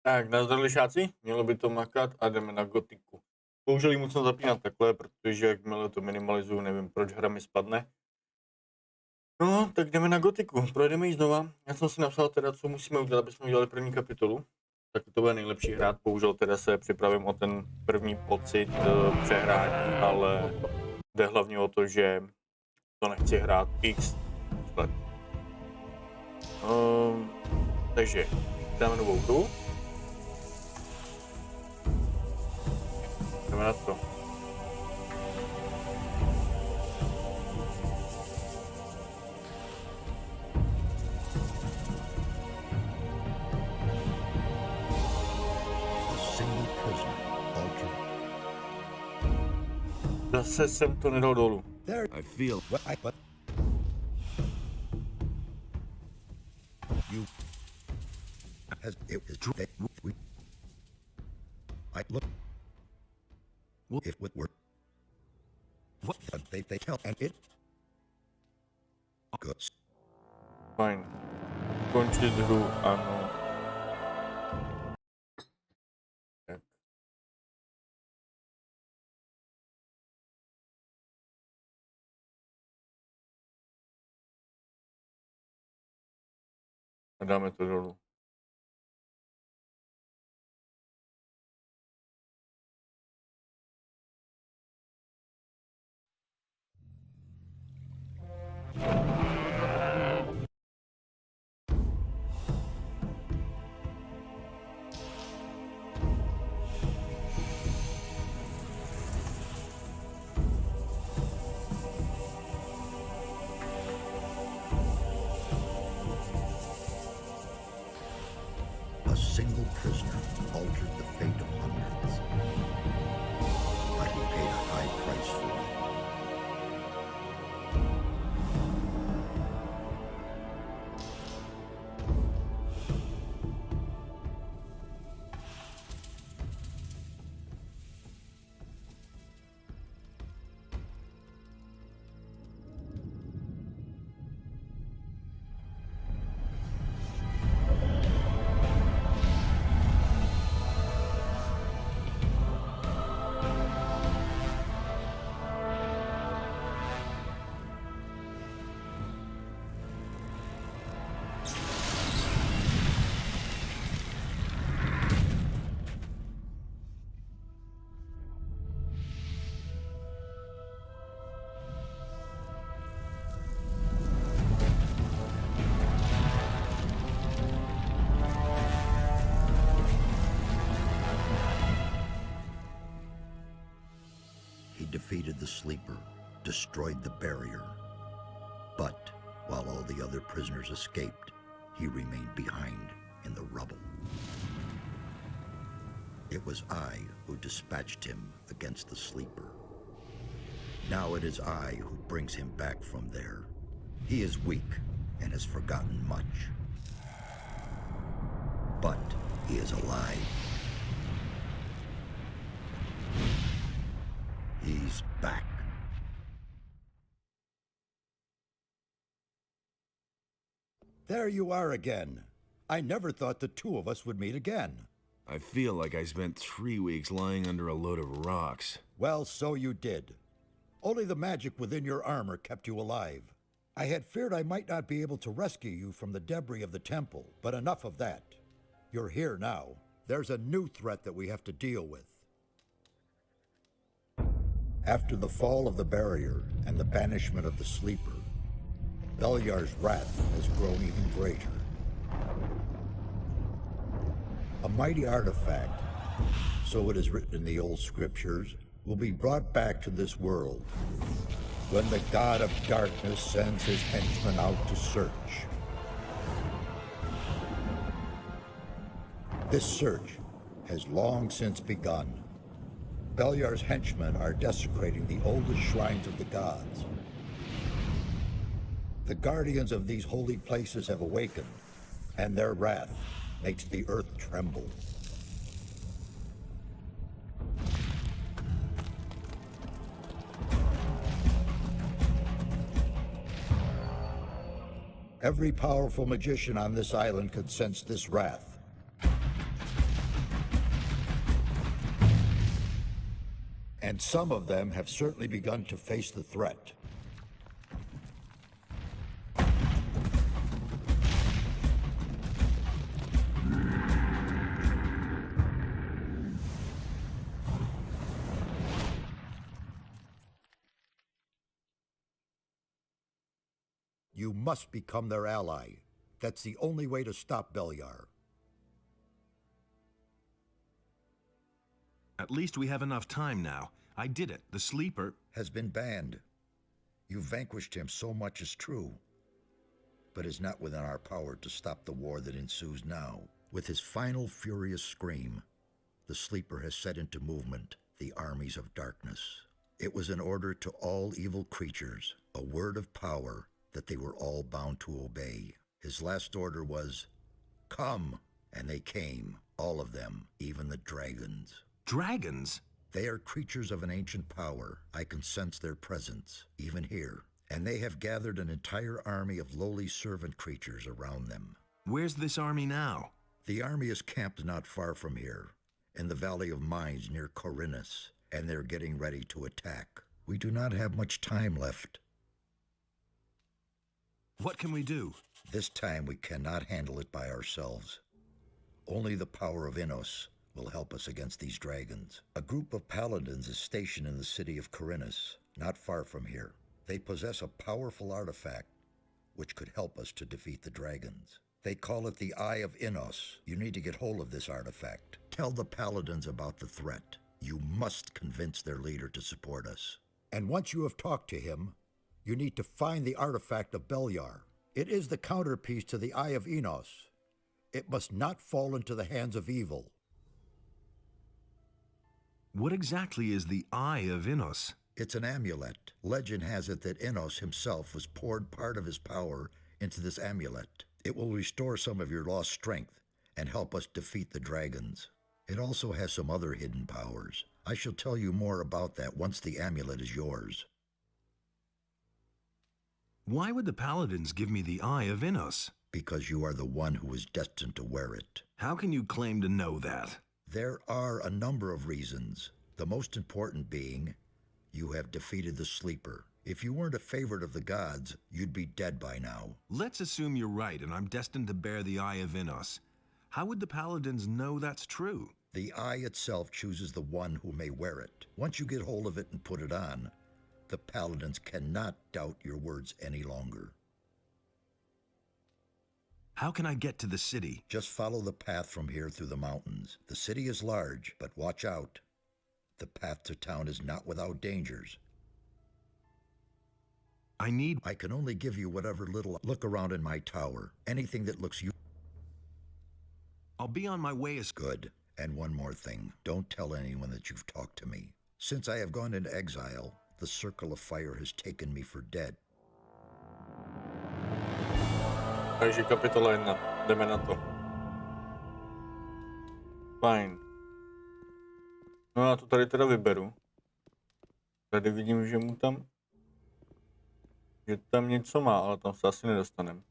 Tak, nazdar lišáci, mělo by to makat a jdeme na gotiku. Bohužel ji musím zapínat takhle, protože jakmile to minimalizuju, nevím proč hra mi spadne. No, tak jdeme na gotiku, projdeme ji znova. Já jsem si napsal teda, co musíme udělat, aby jsme udělali první kapitolu. Tak to bude nejlepší hrát, bohužel teda se připravím o ten první pocit přehrání, ale jde hlavně o to, že to nechci hrát x let. Takže dáme novou hru. Jdeme na to. Zase jsem to nedal dolů. I feel what you has it is true that we I look if what were what they tell and it good. Fajn. Končit hru, ano. Tak. A dáme to dolů. A single prisoner altered the fate of hundreds, but he paid a high price for it. He defeated the sleeper, destroyed the barrier. But while all the other prisoners escaped, he remained behind in the rubble. It was I who dispatched him against the sleeper. Now it is I who brings him back from there. He is weak and has forgotten much. But he is alive. He's back. There you are again. I never thought the two of us would meet again. I feel like I spent 3 weeks lying under a load of rocks. Well, so you did. Only the magic within your armor kept you alive. I had feared I might not be able to rescue you from the debris of the temple, but enough of that. You're here now. There's a new threat that we have to deal with. After the fall of the barrier and the banishment of the sleeper, Beliar's wrath has grown even greater. A mighty artifact, so it is written in the old scriptures, will be brought back to this world when the god of darkness sends his henchmen out to search. This search has long since begun. Beliar's henchmen are desecrating the oldest shrines of the gods. The guardians of these holy places have awakened, and their wrath makes the earth tremble. Every powerful magician on this island could sense this wrath. and some of them have certainly begun to face the threat. You must become their ally. That's the only way to stop Beliar. At least we have enough time now. I did it. The sleeper has been banned. You vanquished him, so much is true. But it's not within our power to stop the war that ensues now. With his final furious scream, the sleeper has set into movement the armies of darkness. It was an order to all evil creatures, a word of power that they were all bound to obey. His last order was, "Come," and they came, all of them, even the dragons. Dragons? They are creatures of an ancient power. I can sense their presence, even here. And they have gathered an entire army of lowly servant creatures around them. Where's this army now? The army is camped not far from here, in the Valley of Mines near Corinus, and they're getting ready to attack. We do not have much time left. What can we do? This time we cannot handle it by ourselves. Only the power of Innos will help us against these dragons. A group of paladins is stationed in the city of Corinus, not far from here. They possess a powerful artifact which could help us to defeat the dragons. They call it the Eye of Innos. You need to get hold of this artifact. Tell the paladins about the threat. You must convince their leader to support us. And once you have talked to him, you need to find the artifact of Beliar. It is the counterpiece to the Eye of Innos. It must not fall into the hands of evil. What exactly is the Eye of Innos? It's an amulet. Legend has it that Innos himself was poured part of his power into this amulet. It will restore some of your lost strength and help us defeat the dragons. It also has some other hidden powers. I shall tell you more about that once the amulet is yours. Why would the paladins give me the Eye of Innos? Because you are the one who is destined to wear it. How can you claim to know that? There are a number of reasons, the most important being you have defeated the sleeper. If you weren't a favorite of the gods, you'd be dead by now. Let's assume you're right and I'm destined to bear the Eye of Innos. How would the paladins know that's true? The eye itself chooses the one who may wear it. Once you get hold of it and put it on, the paladins cannot doubt your words any longer. How can I get to the city? Just follow the path from here through the mountains. The city is large, but watch out. The path to town is not without dangers. I can only give you whatever little look around in my tower. Anything that looks you. I'll be on my way as good. And one more thing. Don't tell anyone that you've talked to me. Since I have gone into exile, the Circle of Fire has taken me for dead. Takže kapitola 1. Jdeme na to. Fajn. No já to tady teda vyberu. Tady vidím, že mu tam... že tam něco má, ale tam se asi nedostaneme.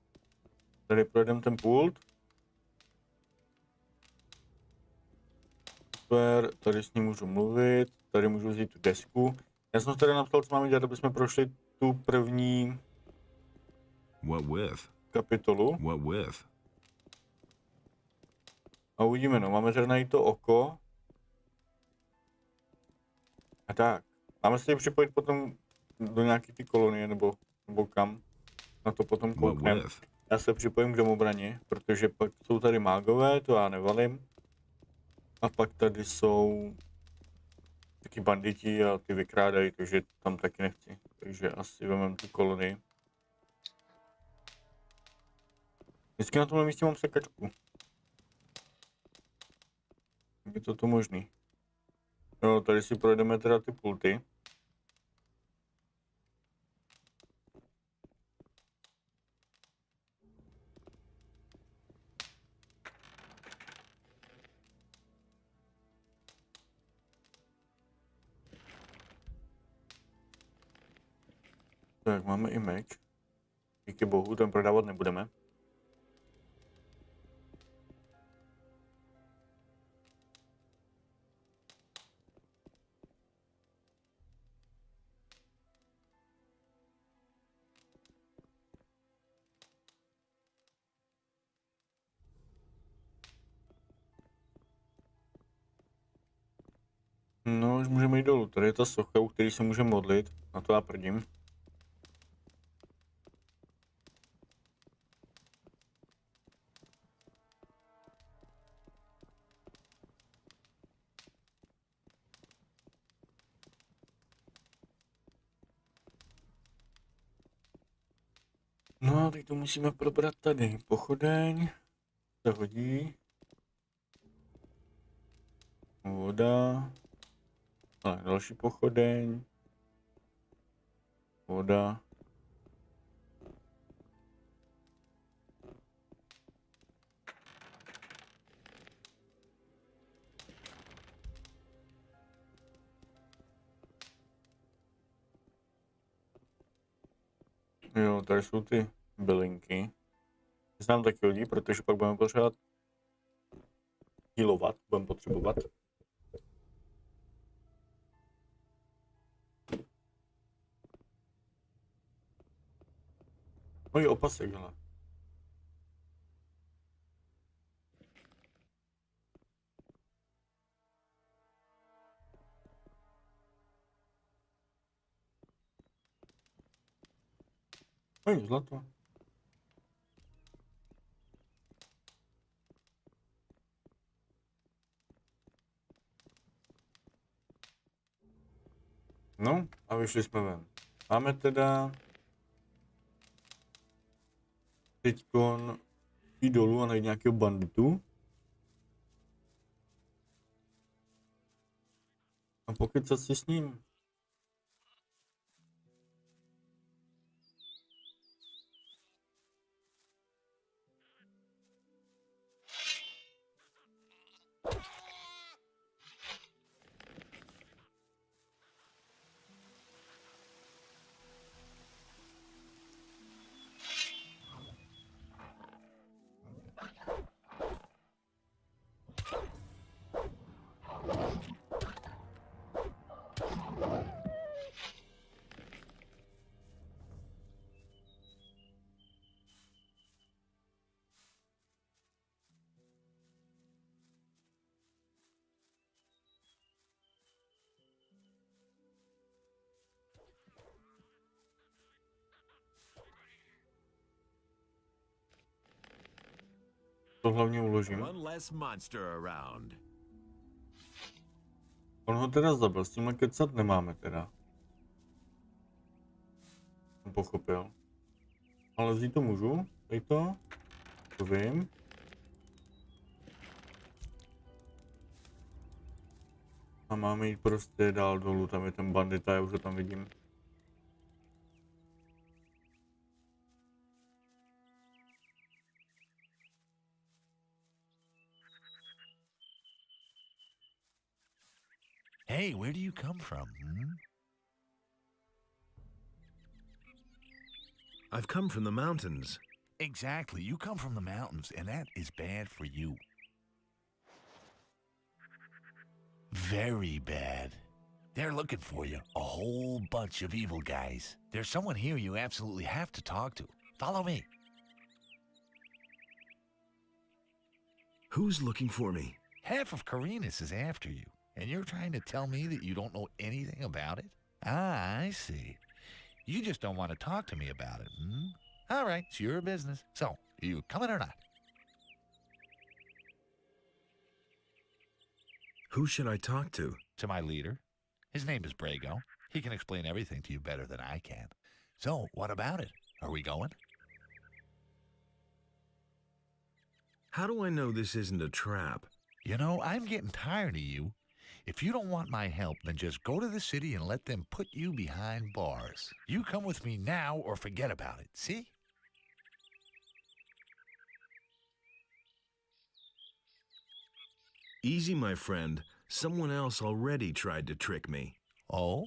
Tady projdeme ten pult. Super, tady s ním můžu mluvit, tady můžu vzít tu desku. Já jsem tady napsal, co máme dělat, aby jsme prošli tu první... What with? Kapitolu. What with? A uvidíme, no, máme tady najít to oko. A tak, máme se připojit potom do nějaký ty kolonie, nebo kam. Na to potom koukneme. Já se připojím k domobraně, protože pak jsou tady mágové, to já nevalím. A pak tady jsou taky banditi a ty vykrádají, takže tam taky nechci. Takže asi vezmeme tu kolonii. Vždycky na tomhle místě mám sekačku. Jak je to možný? Jo, tady si projdeme teda ty pulty. Tak, máme i meč. Díky bohu, ten prodávat nebudeme. můžeme jít dolů. Tady je ta socha, u který se můžeme modlit. Na to já prdím. No a teď to musíme probrat tady. Pochodeň. Se hodí. Voda. Ale další pochodeň. Voda. Jo, tady jsou ty bylinky. To se nám taky hodí, protože pak budeme potřebovat healovat, budeme potřebovat. Oj, opasek, hele. Oj, zlato. No, a vyšli jsme ven. Máme teda teďkon jít dolů a najít nějakého banditu. A pokecat si s ním. To hlavně uložím. One less monster around. On ho teda zabil, s tímhle kecat nemáme teda. Jsem pochopil. Ale vzít to můžu, dej to. To vím. A máme jít prostě dál dolů, tam je ten bandita, já už ho tam vidím. Hey, where do you come from? Hmm? I've come from the mountains. Exactly. You come from the mountains, and that is bad for you. Very bad. They're looking for you. A whole bunch of evil guys. There's someone here you absolutely have to talk to. Follow me. Who's looking for me? Half of Carinus is after you, and you're trying to tell me that you don't know anything about it? Ah, I see. You just don't want to talk to me about it, hmm? All right, it's your business. So, you coming or not? Who should I talk to? To my leader. His name is Brago. He can explain everything to you better than I can. So, what about it? Are we going? How do I know this isn't a trap? You know, I'm getting tired of you. If you don't want my help, then just go to the city and let them put you behind bars. You come with me now or forget about it, see? Easy, my friend. Someone else already tried to trick me. Oh?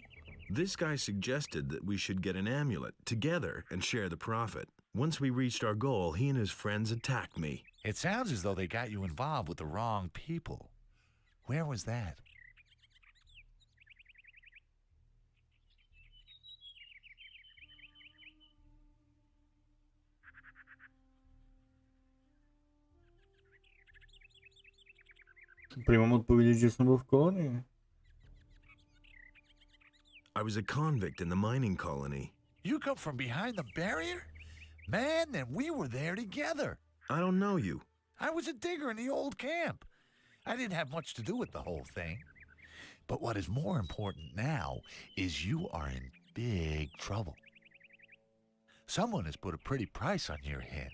This guy suggested that we should get an amulet together and share the profit. Once we reached our goal, he and his friends attacked me. It sounds as though they got you involved with the wrong people. Where was that? Prý mám odpovědět, že jsem byl v kolonii. was a convict in the mining colony. You come from behind the barrier? Man, then we were there together. I don't know you. I was a digger in the old camp. I didn't have much to do with the whole thing. But what is more important now is you are in big trouble. Someone has put a pretty price on your head,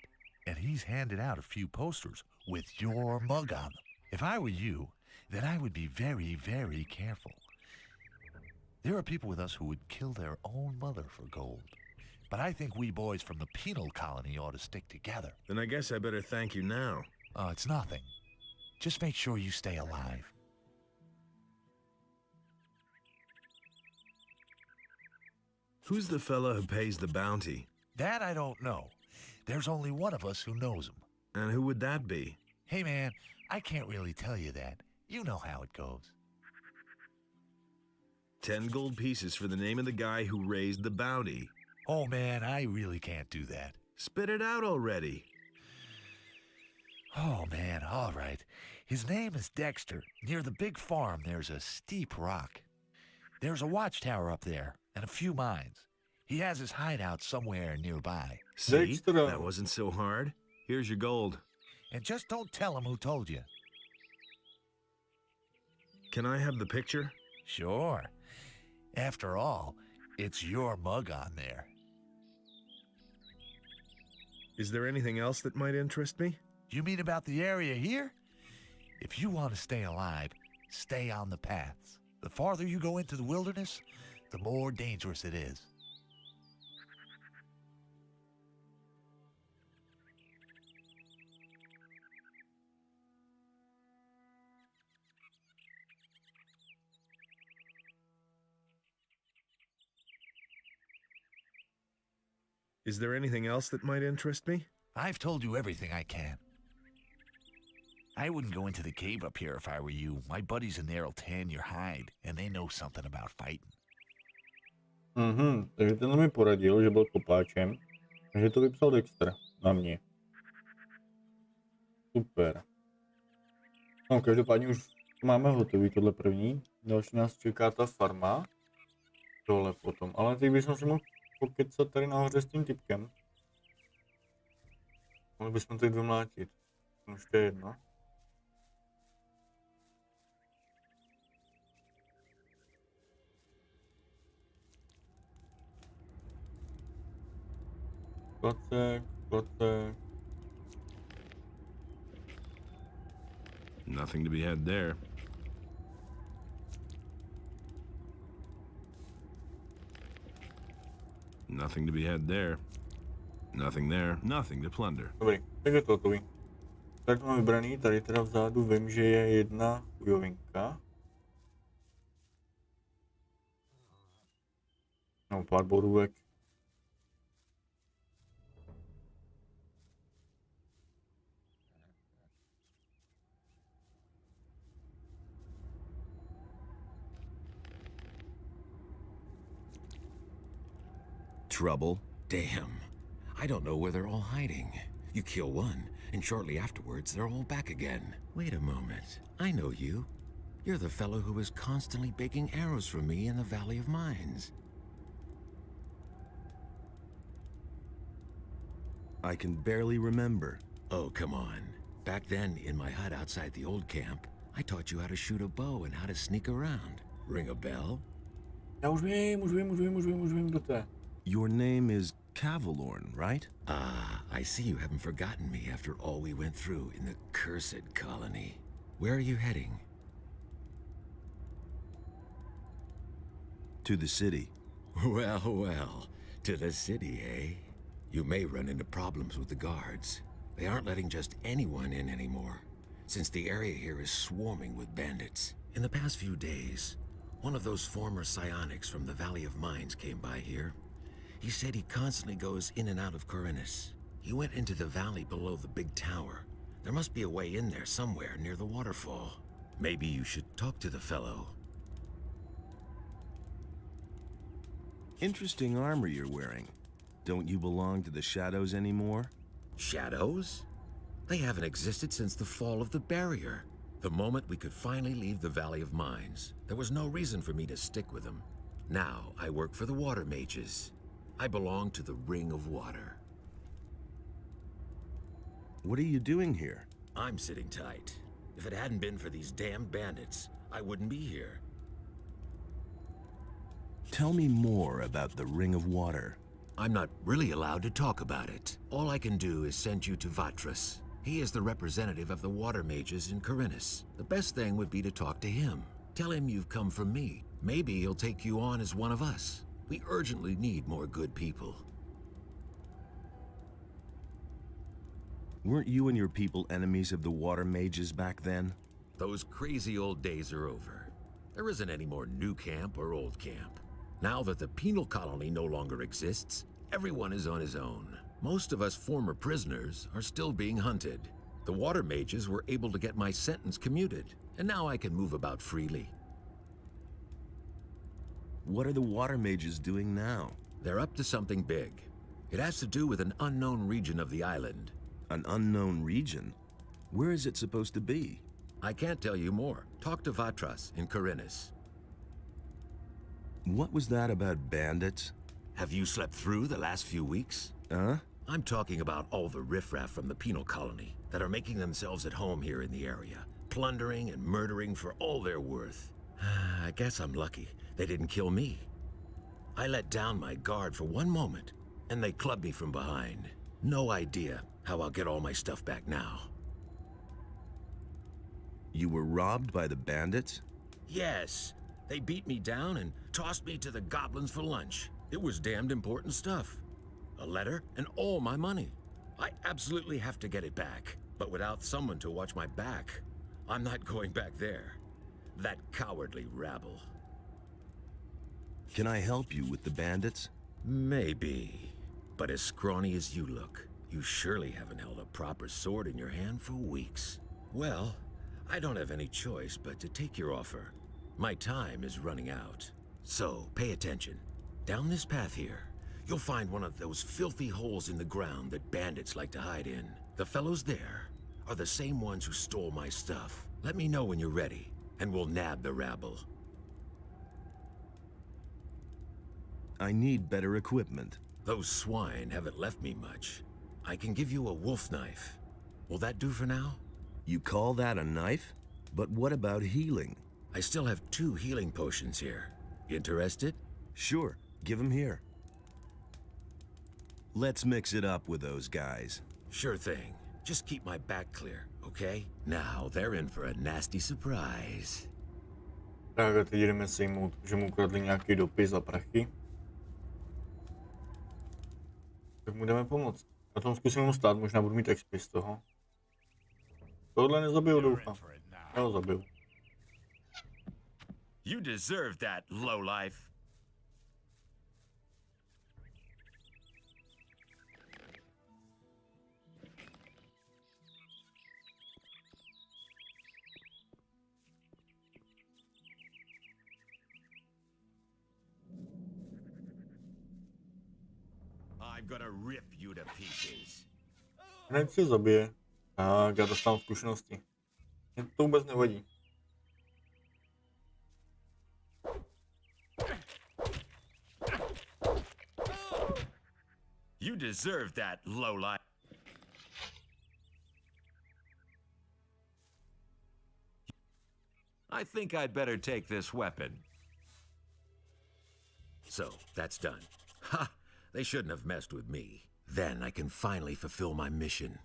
and he's handed out a few posters with your mug on them. If I were you, then I would be very, very careful. There are people with us who would kill their own mother for gold. But I think we boys from the penal colony ought to stick together. Then I guess I better thank you now. Oh, it's nothing. Just make sure you stay alive. Who's the fella who pays the bounty? That I don't know. There's only one of us who knows him. And who would that be? Hey, man, I can't really tell you that. You know how it goes. 10 gold pieces for the name of the guy who raised the bounty. Oh, man, I really can't do that. Spit it out already. Oh, man, all right. His name is Dexter. Near the big farm, there's a steep rock. There's a watchtower up there and a few mines. He has his hideout somewhere nearby. See? Dexter. That wasn't so hard. Here's your gold. And just don't tell him who told you. Can I have the picture? Sure. After all, it's your mug on there. Is there anything else that might interest me? You mean about the area here? If you want to stay alive, stay on the paths. The farther you go into the wilderness, the more dangerous it is. Is there anything else that might interest me? I've told you everything I can. I wouldn't go into the cave up here if I were you. My buddies in there'll tan your hide, and they know something about fighting. Takže ten mi poradil, že byl kopáčem, takže to vypsal Dexter na mě. Super. No, každopádně už máme hotový tohle první. Další nás čeká ta farma. Tohle potom. Ale teď bychom si mohli pokecat tady nahoře s tím typkem. Mohli bychom teď vymlátit. Už to je jedno. Klacek, klacek. Nothing to be had there. Nothing to be had there. Nothing there. Nothing to plunder. Dobrý, tak je to hotový. Tak to mám vybraný, tady teda vzadu vím, že je jedna chujovinka. No, pár borůvek. Trouble? Damn. I don't know where they're all hiding. You kill one, and shortly afterwards, they're all back again. Wait a moment. I know you. You're the fellow who was constantly baking arrows for me in the Valley of Mines. I can barely remember. Oh, come on. Back then, in my hut outside the old camp, I taught you how to shoot a bow and how to sneak around. Ring a bell? Já už vím, kdo to je. Your name is Cavalorn, right? Ah, I see you haven't forgotten me after all we went through in the cursed colony. Where are you heading? To the city. Well, well, to the city, eh? You may run into problems with the guards. They aren't letting just anyone in anymore, since the area here is swarming with bandits. In the past few days, one of those former psionics from the Valley of Mines came by here. He said he constantly goes in and out of Corinus. He went into the valley below the big tower. There must be a way in there somewhere near the waterfall. Maybe you should talk to the fellow. Interesting armor you're wearing. Don't you belong to the Shadows anymore? Shadows? They haven't existed since the fall of the barrier. The moment we could finally leave the Valley of Mines, there was no reason for me to stick with them. Now I work for the water mages. I belong to the Ring of Water. What are you doing here? I'm sitting tight. If it hadn't been for these damn bandits, I wouldn't be here. Tell me more about the Ring of Water. I'm not really allowed to talk about it. All I can do is send you to Vatras. He is the representative of the water mages in Corinus. The best thing would be to talk to him. Tell him you've come from me. Maybe he'll take you on as one of us. We urgently need more good people. Weren't you and your people enemies of the water mages back then? Those crazy old days are over. There isn't any more new camp or old camp. Now that the penal colony no longer exists, everyone is on his own. Most of us former prisoners are still being hunted. The water mages were able to get my sentence commuted, and now I can move about freely. What are the water mages doing now? They're up to something big. It has to do with an unknown region of the island. An unknown region? Where is it supposed to be? I can't tell you more. Talk to Vatras in Corinus. What was that about bandits? Have you slept through the last few weeks? Huh? I'm talking about all the riffraff from the penal colony that are making themselves at home here in the area, plundering and murdering for all they're worth. I guess I'm lucky they didn't kill me. I let down my guard for one moment, and they clubbed me from behind. No idea how I'll get all my stuff back now. You were robbed by the bandits? Yes, they beat me down and tossed me to the goblins for lunch. It was damned important stuff. A letter and all my money. I absolutely have to get it back. But without someone to watch my back, I'm not going back there. That cowardly rabble. Can I help you with the bandits? Maybe. But as scrawny as you look, you surely haven't held a proper sword in your hand for weeks. Well, I don't have any choice but to take your offer. My time is running out. So, pay attention. Down this path here, you'll find one of those filthy holes in the ground that bandits like to hide in. The fellows there are the same ones who stole my stuff. Let me know when you're ready, and we'll nab the rabble. I need better equipment. Those swine haven't left me much. I can give you a wolf knife. Will that do for now? You call that a knife? But what about healing? I still have 2 healing potions here. Interested? Sure, give them here. Let's mix it up with those guys. Sure thing. Just keep my back clear, okay? Now they're in for a nasty surprise. Tak a teď jdeme sejmout, že mu ukradli nějaký dopis za prachy. Tak mu jdeme pomoct. Na tom zkusím mu stát, možná budu mít XP z toho. Tohle nezabiju, doufám. Já ho zabiju. You deserve that, lowlife. I'm gonna rip you to pieces. Hned se zabije. Tak, já dostávám zkušenosti. Mně to vůbec nevadí. You deserve that, lowlife. I think I'd better take this weapon. So, that's done. Ha! They shouldn't have messed with me. Then I can finally fulfill my mission.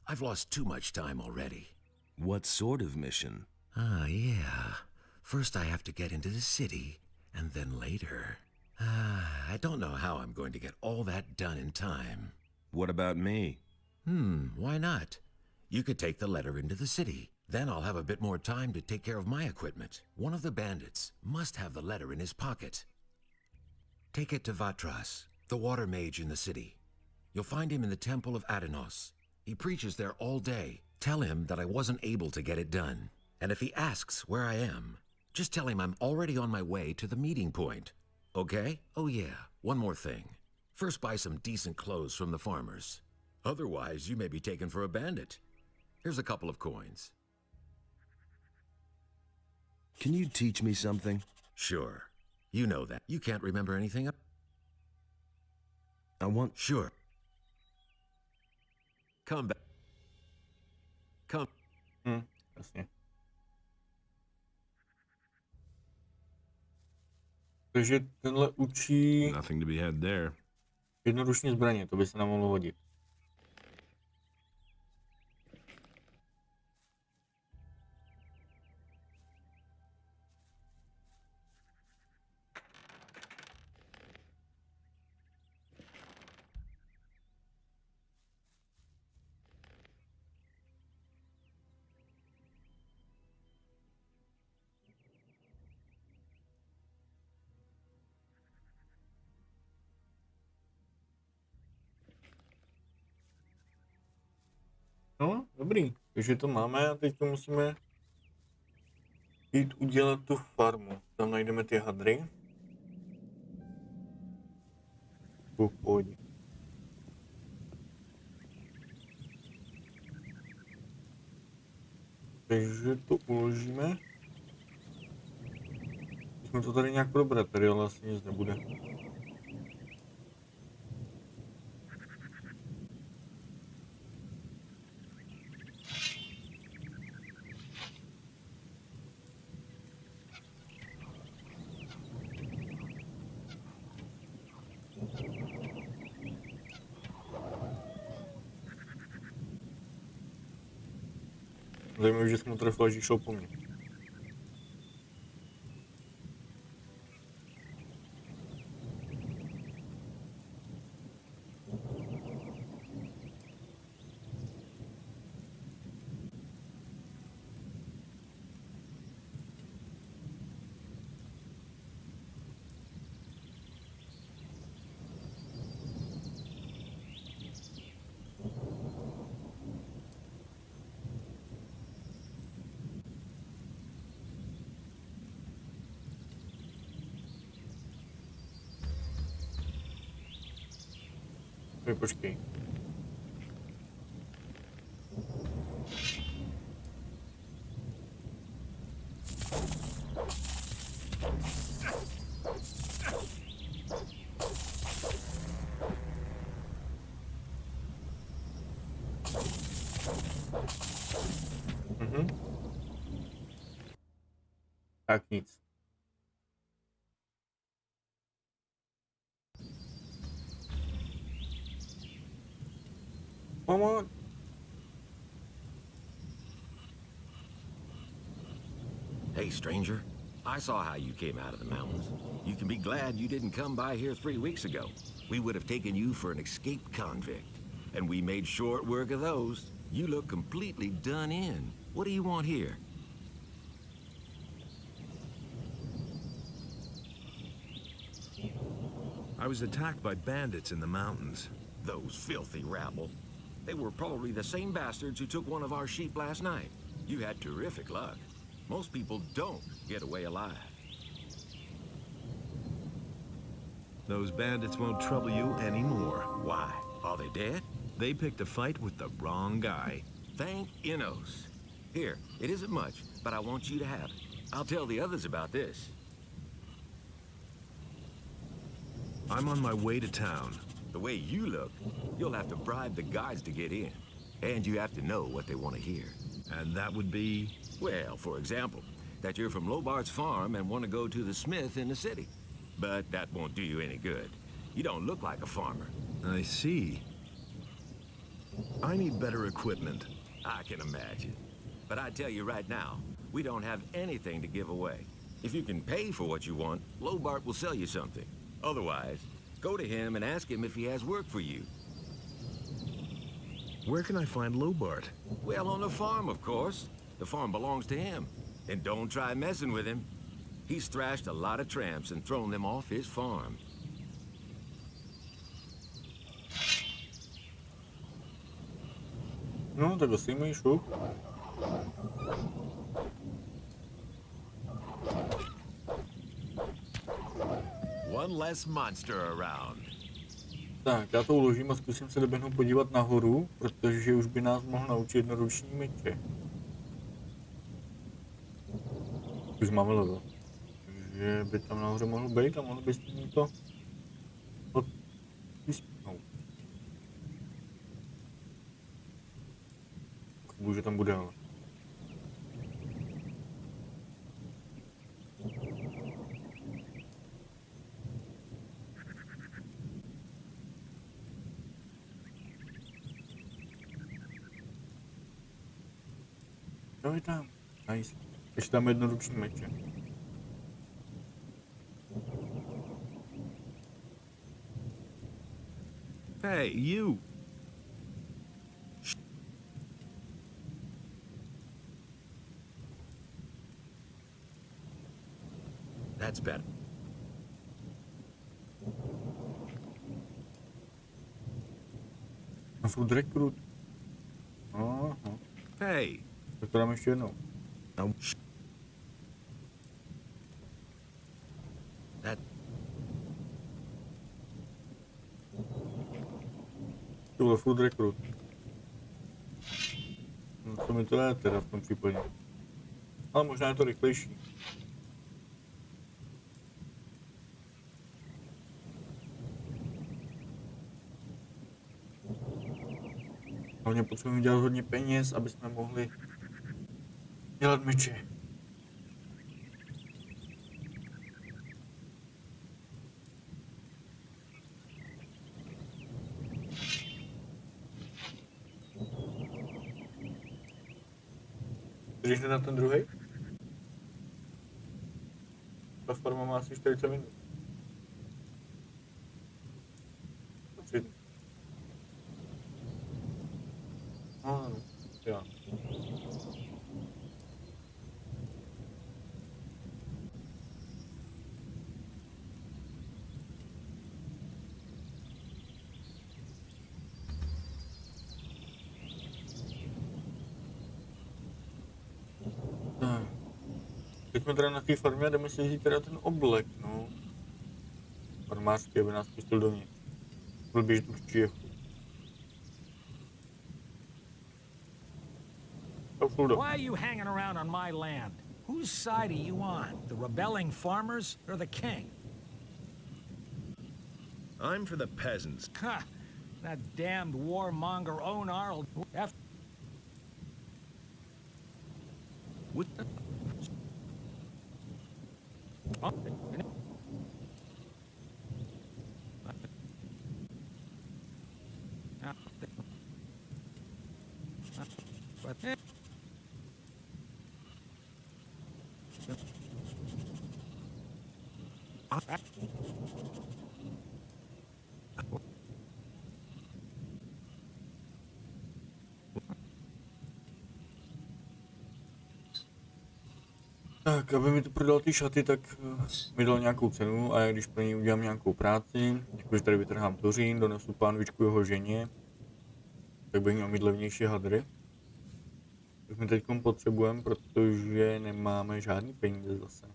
I've lost too much time already. What sort of mission? Ah, yeah. First I have to get into the city, and then later... I don't know how I'm going to get all that done in time. What about me? Why not? You could take the letter into the city. Then I'll have a bit more time to take care of my equipment. One of the bandits must have the letter in his pocket. Take it to Vatras, the water mage in the city. You'll find him in the temple of Adenos. He preaches there all day. Tell him that I wasn't able to get it done. And if he asks where I am, just tell him I'm already on my way to the meeting point. Okay? Oh yeah, one more thing. First buy some decent clothes from the farmers. Otherwise, you may be taken for a bandit. Here's a couple of coins. Can you teach me something? Sure. You know that. You can't remember anything. I want... Sure. Come back. Come. Jasně. Takže tenhle učí Nothing to be had there. jednoruční zbraně, to by se nám mohlo hodit. No, dobrý. Takže to máme a teď musíme jít udělat tu farmu. Tam najdeme ty hadry. Pohodě. Takže to uložíme. Musíme to tady nějak probrat, tady ale asi nic nebude. Zajímavé, že jsem mu trefil, že šel po mně. Počkej. Tak nic. Mama. Hey, stranger. I saw how you came out of the mountains. You can be glad you didn't come by here 3 weeks ago. We would have taken you for an escaped convict. And we made short work of those. You look completely done in. What do you want here? I was attacked by bandits in the mountains. Those filthy rabble. They were probably the same bastards who took one of our sheep last night. You had terrific luck. Most people don't get away alive. Those bandits won't trouble you anymore. Why? Are they dead? They picked a fight with the wrong guy. Thank Innos. Here, it isn't much, but I want you to have it. I'll tell the others about this. I'm on my way to town. The way you look, you'll have to bribe the guards to get in. And you have to know what they want to hear. And that would be... Well, for example, that you're from Lobart's farm and want to go to the smith in the city. But that won't do you any good. You don't look like a farmer. I see. I need better equipment. I can imagine. But I tell you right now, we don't have anything to give away. If you can pay for what you want, Lobart will sell you something. Otherwise, go to him and ask him if he has work for you. Where can I find Lobart? Well, on the farm, of course. The farm belongs to him. And don't try messing with him. He's thrashed a lot of tramps and thrown them off his farm. No, tak asi můj šup. One less monster around. Tak, já to uložím a zkusím se doběhnout podívat nahoru, protože už by nás mohl naučit jednoruční meče. Už máme level. že by tam nahoře mohl být a mohl by s tím to vyspíchnout. Chybu, že tam bude, ale. Jo, je tam. Nice. Ještě tam jednoruční meče. Hey, you! That's better. Food recruit. Aha. Hey! Tak to dám ještě jednou. No. That. To byl food recruit. No co mi to dá teda v tom případě? Ale možná je to rychlejší. Hlavně potřebujeme dělat hodně peněz, aby jsme mohli dělat meče. Když jde na ten druhý? Ta farma má asi 40 minut. No, jo. Teď jsme teda na té farmě a jdeme si vzít teda ten oblek, no. Farmářský, aby nás pustil dovnitř. Byl běžný určitě. Why are you hanging around on my land? Whose side are you on? The rebelling farmers or the king? I'm for the peasants. Ha! That damned warmonger Onar'll after. What? Tak, aby mi to prodal ty šaty, tak mi dal nějakou cenu a já když pro něj udělám nějakou práci, jakože tady vytrhám tořín, donesu pánvičku jeho ženě, tak bych měl mít levnější hadry. Tak my teď potřebujeme, protože nemáme žádný peníze zase.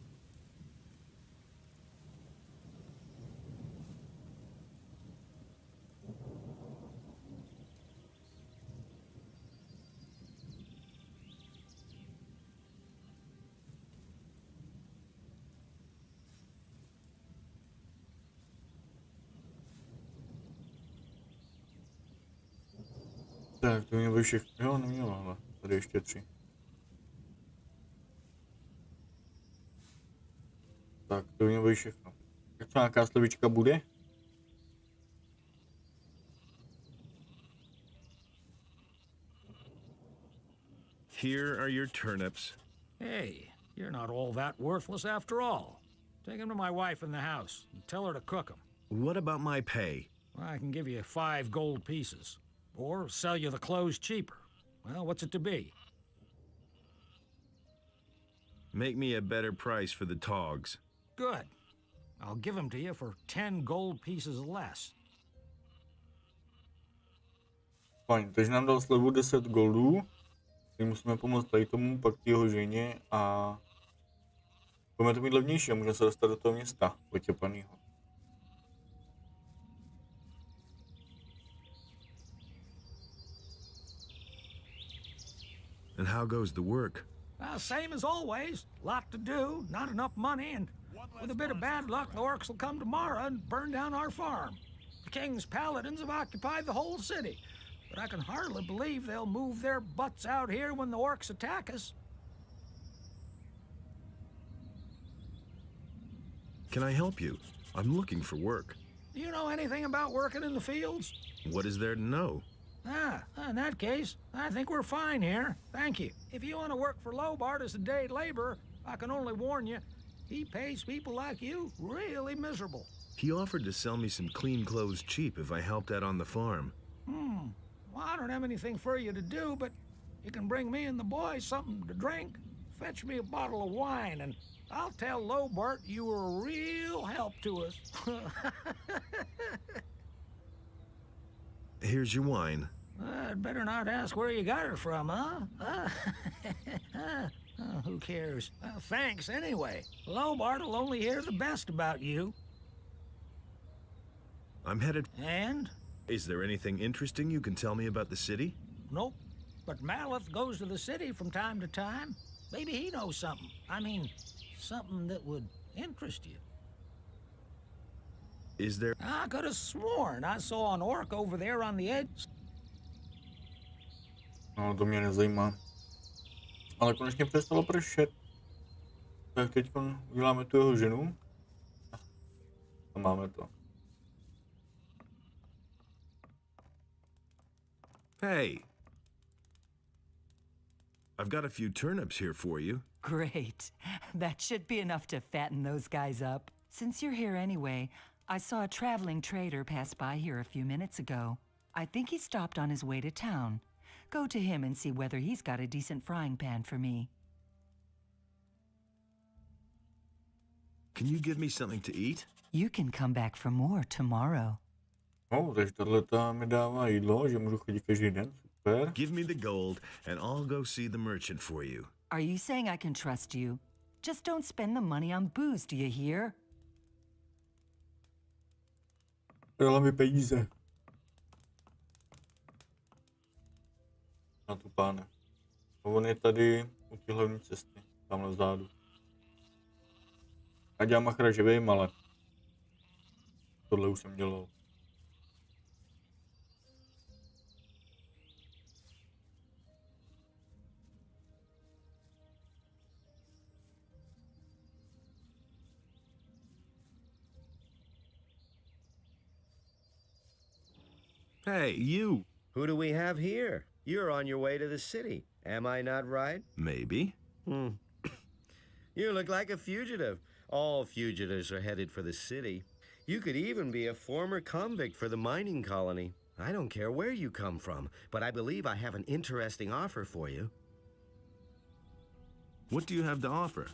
Tak, to mělo by všechno. Jo, nemělo, ale tady ještě 3. Tak, to mělo by všechno. Jak to nějaká slevička bude? Here are your turnips. Hey, you're not all that worthless after all. Take them to my wife in the house and tell her to cook them. What about my pay? I can give you 5 gold pieces. Or sell you the clothes cheaper. Well, what's it to be? Make me a better price for the togs. Good. I'll give them to you for 10 gold pieces less. Fajn, takže nám dal slevu 10 goldů. My musíme pomoct tady tomu, pak jeho ženě a budeme to mít levnější a můžeme se dostat do toho města potěpanýho. And how goes the work? Same as always. Lot to do, not enough money, and With a bit of bad luck, the orcs will come tomorrow and burn down our farm. The king's paladins have occupied the whole city, but I can hardly believe they'll move their butts out here when the orcs attack us. Can I help you? I'm looking for work. Do you know anything about working in the fields? What is there to know? In that case, I think we're fine here. Thank you. If you want to work for Lobart as a day laborer, I can only warn you, he pays people like you really miserable. He offered to sell me some clean clothes cheap if I helped out on the farm. Well, I don't have anything for you to do, but you can bring me and the boys something to drink. Fetch me a bottle of wine, and I'll tell Lobart you were a real help to us. Here's your wine. I'd better not ask where you got it from, huh? Oh, who cares? Well, thanks anyway. Lobart will only hear the best about you. I'm headed... And? Is there anything interesting you can tell me about the city? Nope. But Maleth goes to the city from time to time. Maybe he knows something. I mean, something that would interest you. Is there... I could have sworn I saw an orc over there on the edge. No, to mě nezajímá. Ale konečně přestalo pršet. Tak teď uděláme tu jeho ženu. A máme to. Hey! I've got a few turnips here for you. Great. That should be enough to fatten those guys up. Since you're here anyway, I saw a traveling trader pass by here a few minutes ago. I think he stopped on his way to town. Go to him and see whether he's got a decent frying pan for me. Can you give me something to eat? You can come back for more tomorrow. No, takže tohle mi dává jídlo, že můžu chodit každý den. Super. Give me the gold and I'll go see the merchant for you. Are you saying I can trust you? Just don't spend the money on booze, do you hear? Dala mi peníze. Na tu páne. On je tady u té hlavní cesty, tamhle vzadu. Já dělám machra, že vím, ale tohle už jsem dělal. Hey, you! Who do we have here? You're on your way to the city. Am I not right? Maybe. You look like a fugitive. All fugitives are headed for the city. You could even be a former convict for the mining colony. I don't care where you come from, but I believe I have an interesting offer for you. What do you have to offer?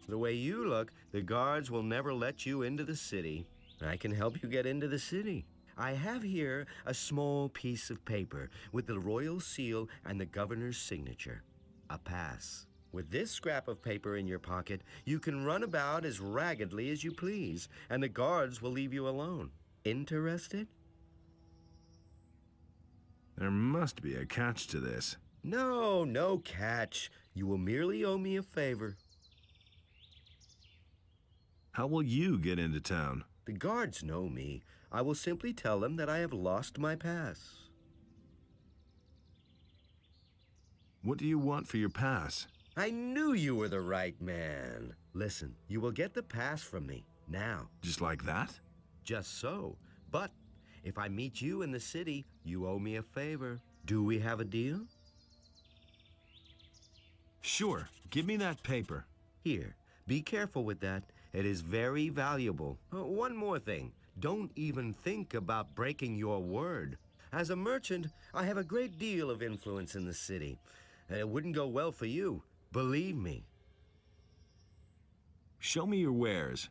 The way you look, the guards will never let you into the city. I can help you get into the city. I have here a small piece of paper with the royal seal and the governor's signature. A pass. With this scrap of paper in your pocket, you can run about as raggedly as you please, and the guards will leave you alone. Interested? There must be a catch to this. No, no catch. You will merely owe me a favor. How will you get into town? The guards know me. I will simply tell them that I have lost my pass. What do you want for your pass? I knew you were the right man. Listen, you will get the pass from me, now. Just like that? Just so. But if I meet you in the city, you owe me a favor. Do we have a deal? Sure. Give me that paper. Here, be careful with that. It is very valuable. One more thing. Don't even think about breaking your word. As a merchant, I have a great deal of influence in the city. And it wouldn't go well for you. Believe me. Show me your wares.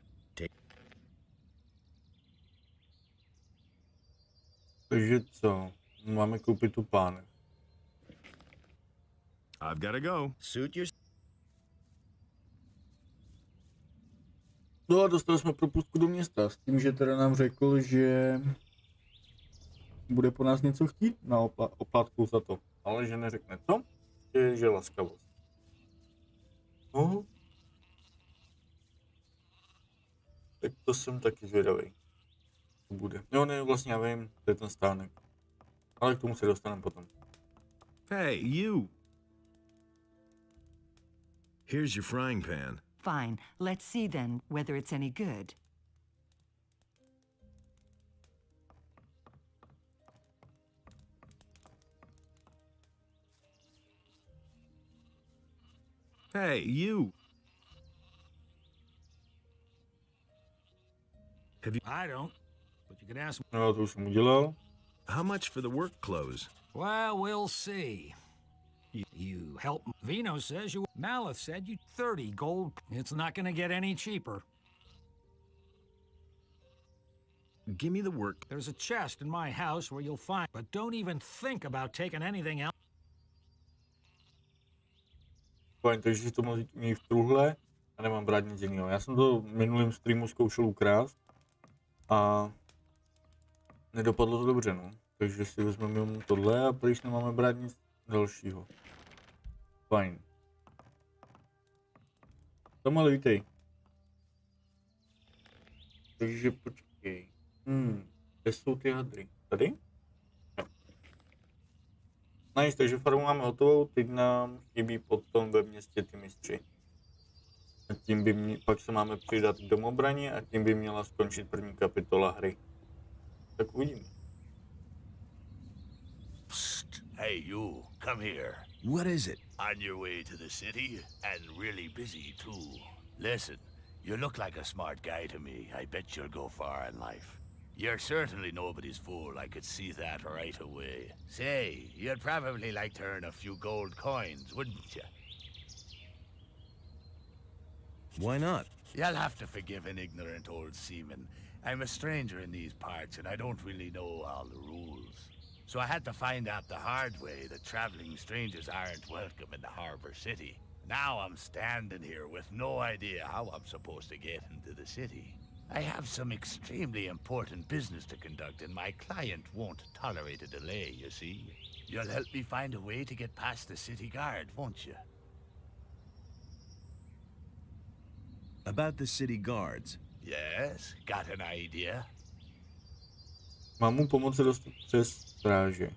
Takže co? Máme koupit tu páne. I've got to go. Suit your... No a dostali jsme propustku do města s tím, že teda nám řekl, že bude po nás něco chtít na oplátku za to. Ale že neřekne co, že laskavost. No. Tak to jsem taky zvědavý. To bude. Jo, ne, vlastně já vím, to je ten stánek. Ale k tomu se dostaneme potom. Hey, you! Here's your frying pan. Fine. Let's see then whether it's any good. Hey, you! I don't, but you can ask. No, to už jsem udělal. How much for the work clothes? Well, we'll see. You help. Vino says you. Malith said you 30 gold. It's not gonna get any cheaper. Give me the work. There's a chest in my house where you'll find. But don't even think about taking anything else. Fajn, takže si to mít v truhle a nemám brát nic jiného. Já jsem to v minulém streamu zkoušel ukrást a nedopadlo to dobře, no. Takže si vezmeme jenom tohle a když nemáme brát nic dalšího. Fajn. Tam ale vítej. Takže počkej. Kde jsou ty hadry? Tady? Jo. Nice, takže farmu máme hotovou, teď nám chybí potom ve městě ty mistři. A tím by pak se máme přidat k domobraně a tím by měla skončit první kapitola hry. Tak uvidíme. Psst. Hey, you, come here. What is it? On your way to the city, and really busy, too. Listen, you look like a smart guy to me. I bet you'll go far in life. You're certainly nobody's fool, I could see that right away. Say, you'd probably like to earn a few gold coins, wouldn't you? Why not? You'll have to forgive an ignorant old seaman. I'm a stranger in these parts, and I don't really know all the rules. So I had to find out the hard way that traveling strangers aren't welcome in the harbor city. Now I'm standing here with no idea how I'm supposed to get into the city. I have some extremely important business to conduct, and my client won't tolerate a delay, you see. You'll help me find a way to get past the city guard, won't you? About the city guards. Yes, got an idea? Mám mu pomoci dostat přes stráže.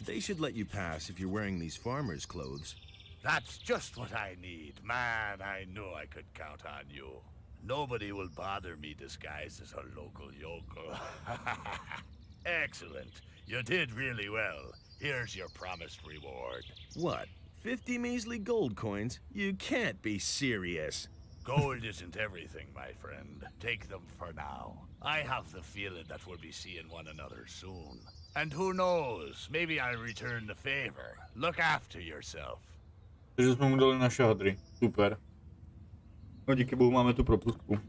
They should let you pass if you're wearing these farmer's clothes. That's just what I need. Man, I knew I could count on you. Nobody will bother me disguised as a local yokel. Excellent. You did really well. Here's your promised reward. What? 50 measly gold coins? You can't be serious. Gold isn't everything, my friend. Take them for now. I have the feeling that we'll be seeing one another soon. And who knows, maybe I'll return the favor. Look after yourself. Takže jsme mu dali naše hadry. Super. No díky bohu máme tu propustku.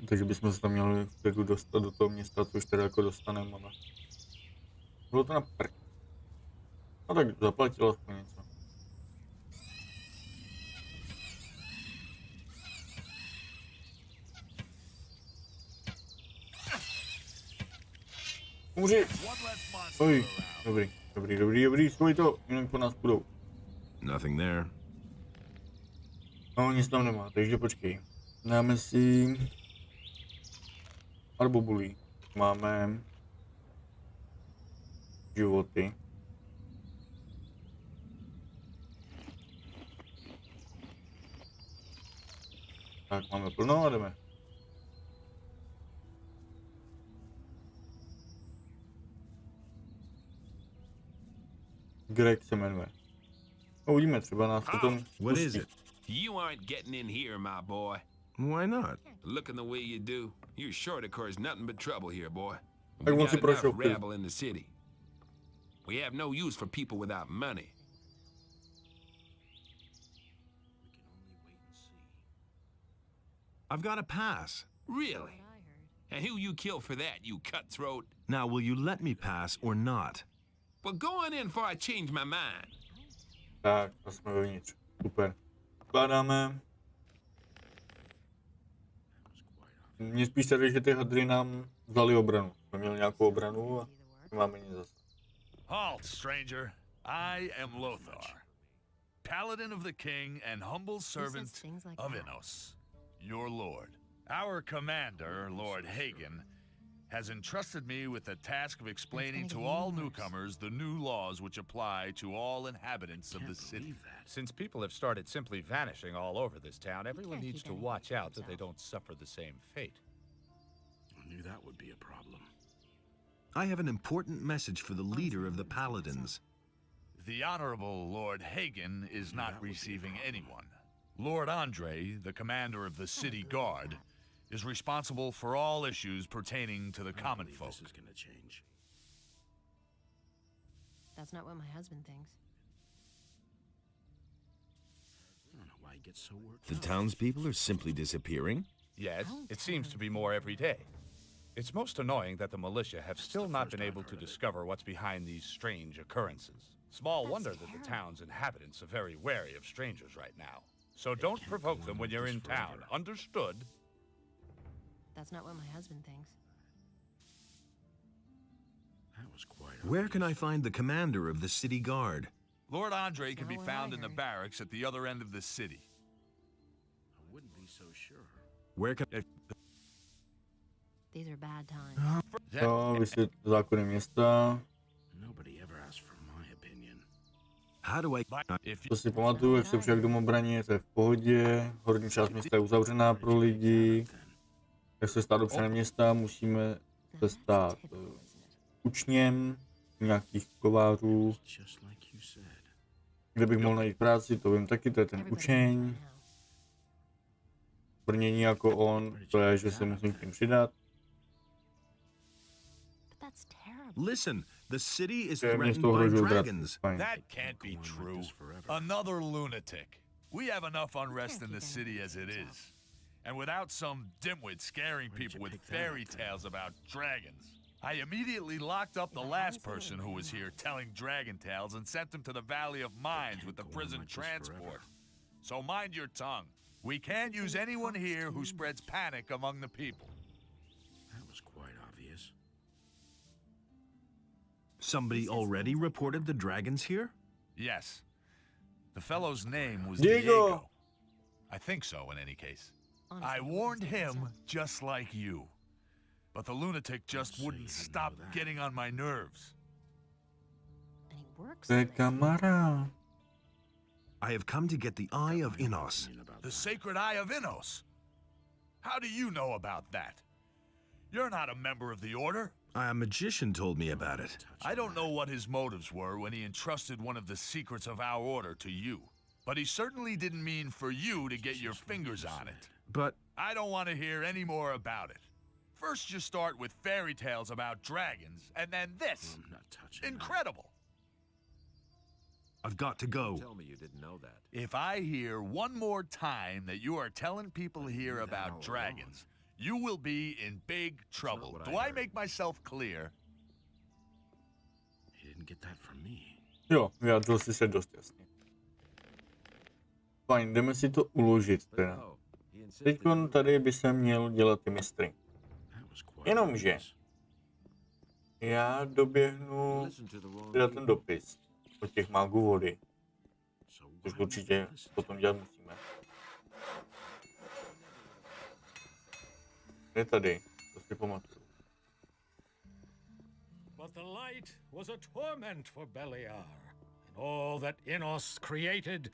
Takže bychom se tam měli vpředu dostat do toho města, což teda jako dostaneme, ale... Bylo to na prd. No tak zaplatilo aspoň něco. Umři! Oj, dobrý, svoj to, jinak po nás půjdou. Nothing there. No, nic tam nemá, takže počkej. Dáme si... arbobulí. Máme... životy. Tak, máme plno a jdeme. Greg se jmenuje. No, uvidíme, třeba nás potom What is it? You aren't getting in here, my boy. Why not? Looking the way you do, you're sure to cause nothing but trouble here, boy. Tak We on got si prošel enough rabble in the city. We have no use for people without money. I've got a pass. Really? And who you kill for that, you cutthroat? Now, will you let me pass or not? Well, go on in before I change my mind. Tak, a jsme vevnitř. Super. Vkládáme. Mně spíš tady, že ty hadry nám vzali obranu. Jsme měli nějakou obranu a nemáme nic zase. Halt, stranger. I am Lothar, paladin of the king and humble servant of Innos, your lord. Our commander, Lord Hagen, has entrusted me with the task of explaining to all newcomers the new laws which apply to all inhabitants of the city. Since people have started simply vanishing all over this town, everyone needs to watch out that they don't suffer the same fate. I knew that would be a problem. I have an important message for the leader of the Paladins. The Honorable Lord Hagen is not receiving anyone. Lord Andre, the commander of the city guard, is responsible for all issues pertaining to the common folk. This is gonna change. That's not what my husband thinks. I don't know why he gets so worked The up. townspeople are simply disappearing? Yes, it seems to be more every day. It's most annoying that the militia have still not been able to discover what's behind these strange occurrences. Small wonder that the town's inhabitants are very wary of strangers right now. So don't provoke them when you're in town. Understood? That's not what my husband thinks. That was quite Where can I find the commander of the city guard? Lord Andre can be found in the barracks at the other end of the city. I wouldn't be so sure. Where can... These are bad times. To vysvětlit zákony města. Nobody ever asked for my opinion. How do I... To si pamatuju, jak se přijak domobraně, to je v pohodě. Horní část města je uzavřená pro lidi. Jak se stát občanem města, musíme se stát učněm nějakých kovářů. Kde bych mohl najít práci, to vím taky, to je ten učeň. Brnění jako on, to je, že se musím k ním přidat. Listen, the city is To je threatened město by ohrožují dragons. That can't be true. Another lunatic. We have enough unrest in the city as it is. And without some dimwit scaring people with fairy tales about dragons. I immediately locked up the last person who was here telling dragon tales and sent him to the Valley of Mines with the prison transport. So mind your tongue. We can't use anyone here who spreads panic among the people. That was quite obvious. Somebody already reported the dragons here? Yes. The fellow's name was Diego. Diego. I think so, in any case. I warned him just like you. But the lunatic just wouldn't stop getting on my nerves. And he works. To je kamarád. I have come to get the Eye of Innos. The sacred Eye of Innos. How do you know about that? You're not a member of the Order. A magician told me about it. I don't know what his motives were when he entrusted one of the secrets of our Order to you. But he certainly didn't mean for you to get your fingers on it. But I don't want to hear any more about it. First you start with fairy tales about dragons, and then this. I'm not touching Incredible. I've got to go. Tell me you didn't know that. If I hear one more time that you are telling people here about dragons, you will be in big trouble. Do I make myself clear? He didn't get that from me. Jo, vyjádřil jsi se dost jasně. Fajn, jdeme si to uložit teda. Teďkon tady by se měl dělat ty mistry. Jenomže já doběhnu teda ten dopis od těch mágů vody. Což určitě potom dělat musíme. Je tady, to si pamatuju. But the light was a torment for Beliar, and all that Innos created.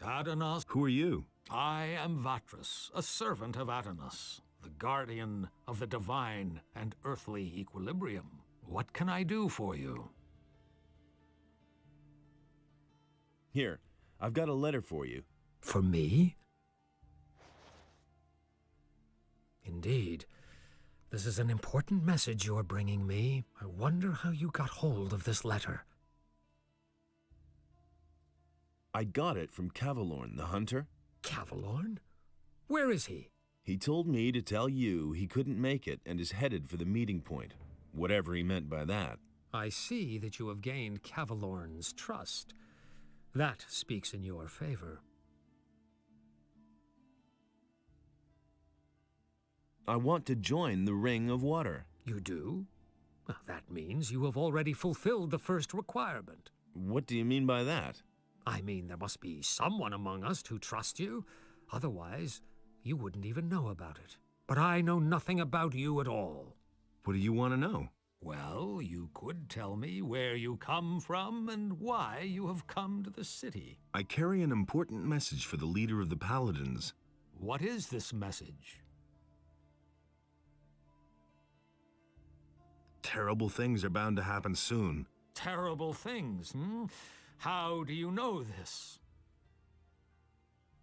Adanos. Who are you? I am Vatras, a servant of Adanos, the guardian of the divine and earthly equilibrium. What can I do for you? Here, I've got a letter for you. For me? Indeed. This is an important message you're bringing me. I wonder how you got hold of this letter. I got it from Cavalorn, the hunter. Cavalorn? Where is he? He told me to tell you he couldn't make it and is headed for the meeting point. Whatever he meant by that. I see that you have gained Cavalorn's trust. That speaks in your favor. I want to join the Ring of Water. You do? Well, that means you have already fulfilled the first requirement. What do you mean by that? I mean, there must be someone among us who trusts you. Otherwise, you wouldn't even know about it. But I know nothing about you at all. What do you want to know? Well, you could tell me where you come from and why you have come to the city. I carry an important message for the leader of the Paladins. What is this message? Terrible things are bound to happen soon. Terrible things, hmm? How do you know this?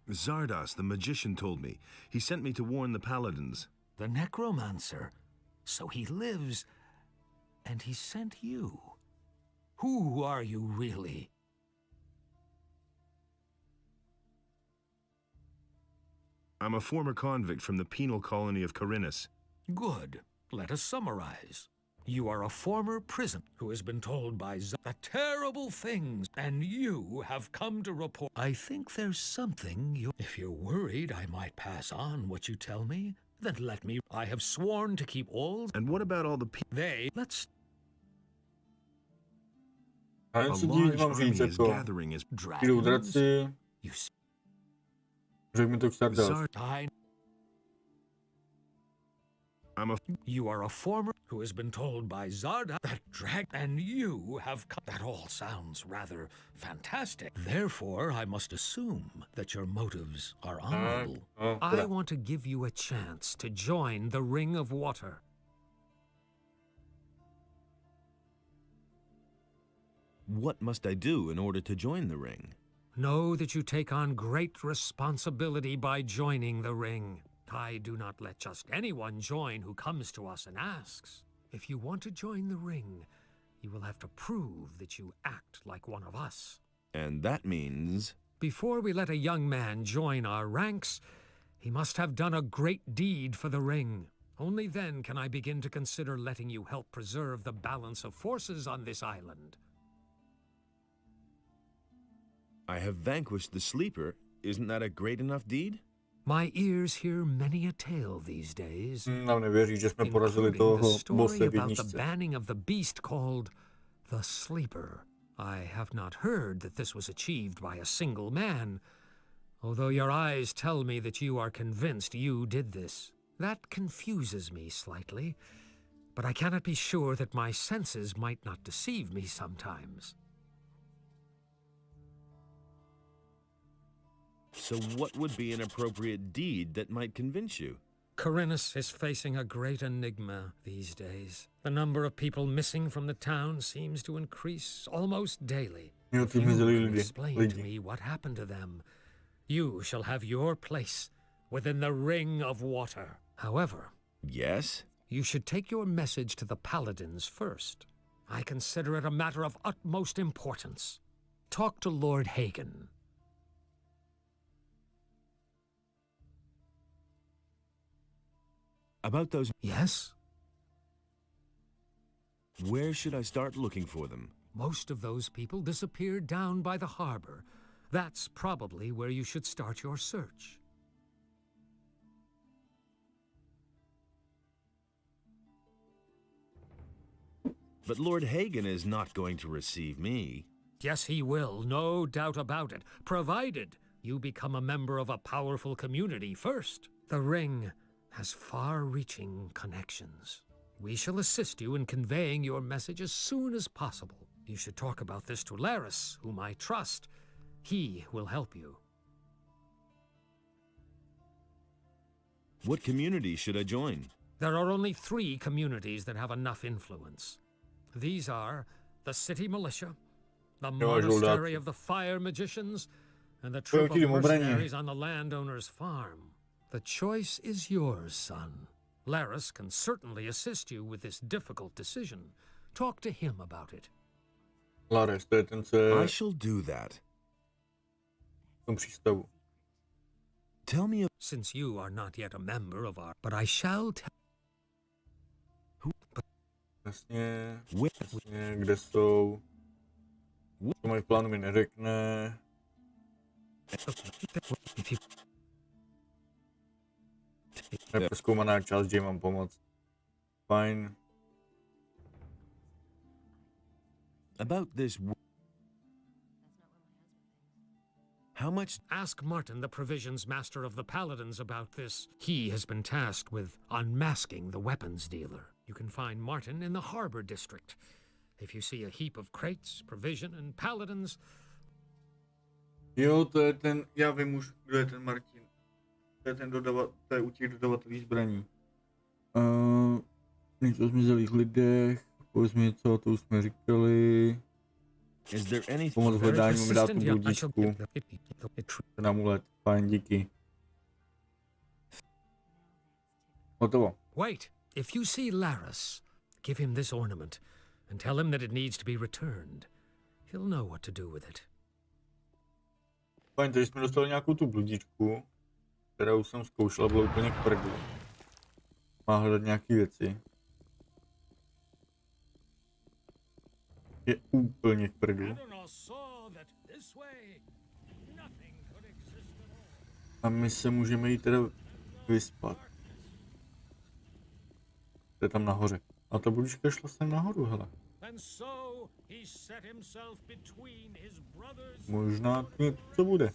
Zardos, the magician, told me. He sent me to warn the Paladins. The necromancer. So he lives, and he sent you. Who are you really? I'm a former convict from the penal colony of Corinus. Good. Let us summarize. You are a former prisoner who has been told by the terrible things, and you have come to report. I think there's something you... If you're worried I might pass on what you tell me, then let me... I have sworn to keep all... And what about all the people? Let's... A large army is gathering as dragons. Řekl mi to Zardos. You are a former who has been told by Zarda that and you have come. That all sounds rather fantastic. Therefore, I must assume that your motives are honorable. I want to give you a chance to join the Ring of Water. What must I do in order to join the ring? Know that you take on great responsibility by joining the ring. I do not let just anyone join who comes to us and asks. If you want to join the ring, you will have to prove that you act like one of us. And that means... Before we let a young man join our ranks, he must have done a great deed for the ring. Only then can I begin to consider letting you help preserve the balance of forces on this island. I have vanquished the sleeper. Isn't that a great enough deed? My ears hear many a tale these days, nevěří, že jsme porazili including the toho story bose v about the jedničce. banning of the beast called the Sleeper. I have not heard that this was achieved by a single man, although your eyes tell me that you are convinced you did this. That confuses me slightly, but I cannot be sure that my senses might not deceive me sometimes. So what would be an appropriate deed that might convince you? Corinus is facing a great enigma these days. The number of people missing from the town seems to increase almost daily. If you can explain to me what happened to them, you shall have your place within the Ring of Water. However... Yes? You should take your message to the Paladins first. I consider it a matter of utmost importance. Talk to Lord Hagen. About those... Yes? Where should I start looking for them? Most of those people disappeared down by the harbor. That's probably where you should start your search. But Lord Hagen is not going to receive me. Yes, he will, no doubt about it, provided you become a member of a powerful community first. The ring has far-reaching connections. We shall assist you in conveying your message as soon as possible. You should talk about this to Laris, whom I trust. He will help you. What community should I join? There are only 3 communities that have enough influence. These are the City Militia, the Monastery of the Fire Magicians, and the troop of mercenaries on the landowner's farm. The choice is yours, son. Laris can certainly assist you with this difficult decision. Talk to him about it. Laris, to je ten, co I shall do that. v tom přístavu. Tell me... Since you are not yet a member of our... But I shall tell... Jasně, kde jsou. Co mají v plánu, mi neřekne. Neprozkoumaná část, že jim mám pomoct. Fajn. About this... How much... Ask Martin, the provisions master of the Paladins, about this. He has been tasked with unmasking the weapons dealer. You can find Martin in the Harbor District. If you see a heap of crates, provision, and Paladins... Jo, to je ten, já vím už, kdo je ten Martin. To je ten to je u těch dodavatelů zbraní. Něco o zmizelých lidech, pověz mi něco, to už jsme říkali. Pomoc v hledání, mi dát tu budičku. Ten amulet, fajn, díky. Hotovo. Wait, if you see Laris, give him this ornament and tell him that it needs to be returned. He'll know what to do with it. Fajn, tady jsme dostali nějakou tu bludičku, kterou jsem zkoušel, bylo úplně k prdu. Má hledat nějaké věci. Je úplně k prdu. A my se můžeme jít teda vyspat. To je tam nahoře. A ta bludička šla sem nahoru, hele. Možná něco bude.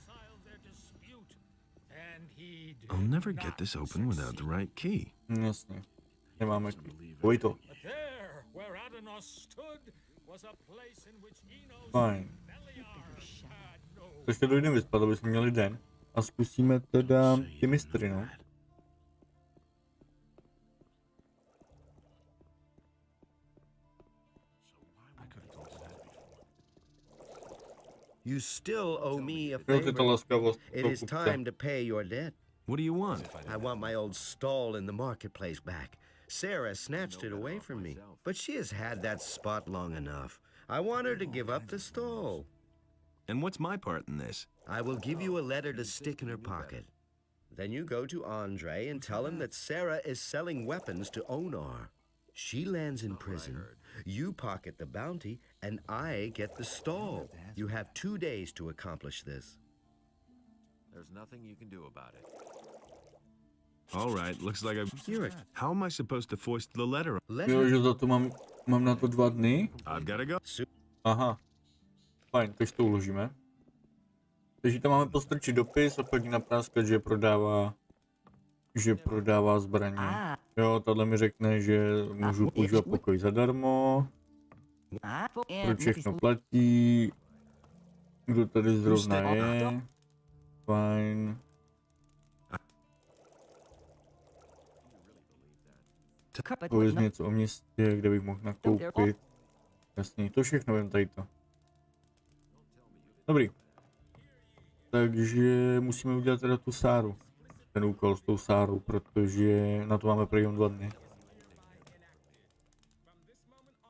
I'll never get this open without the right key. Jasně. Nemáme key. Pojď to. Fajn. Takže dojdeme vyspat, aby jsme měli den. A zkusíme teda ty mistry, no. You still owe me a favor. It is time to pay your debt. What do you want? I want my old stall in the marketplace back. Sarah snatched it away from me, but she has had that spot long enough. I want her to give up the stall. And what's my part in this? I will give you a letter to stick in her pocket. Then you go to Andre and tell him that Sarah is selling weapons to Onar. She lands in prison, you pocket the bounty, and I get the stall. You have 2 days to accomplish this. There's nothing you can do about it. All right, looks like I've... How am I supposed to foist the letter? Jo, že za to mám na to 2 dny. I've gotta go. Aha. Fajn, takže to uložíme. Takže tam máme postrčit dopis a pak napráskat, že prodává zbraně. Jo, tahle mi řekne, že můžu používat pokoj zadarmo. Proč všechno platí. Kdo tady zrovna je. Fajn. Pověz mi něco o městě, kde bych mohl nakoupit. Jasně, to všechno vím tady to. Dobrý. Takže musíme udělat teda tu sáru. Ten úkol s tou sárou, protože na to máme prý 2 dny.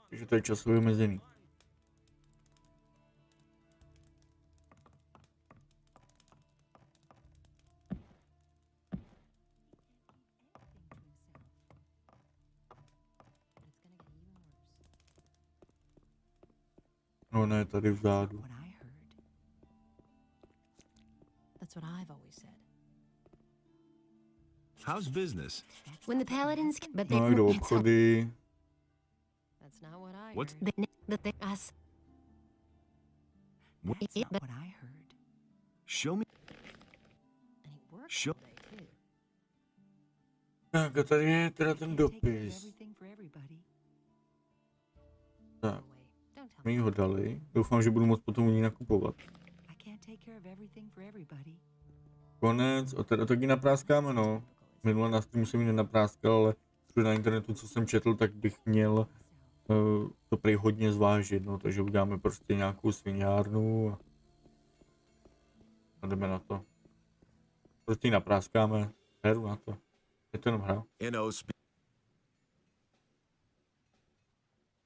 Takže to je časově omezený. No ne, tady vzadu. That's what I've always said. How's business? When the Paladins, but they No, do obchody. That's not what I What's heard. Us. What's What I heard. Show me. Show. Tak a tady je teda ten dopis. Tak, my ho dali. Doufám, že budu moct potom u ní nakupovat. Konec, a teda taky napráskáme, no. Minule na streamu jsem ji nenapráskal, ale na internetu, co jsem četl, tak bych měl to prej hodně zvážit, no. Takže uděláme prostě nějakou sviňárnu a jdeme na to. Prostě ji napráskáme, heru na to. Je to jenom hra.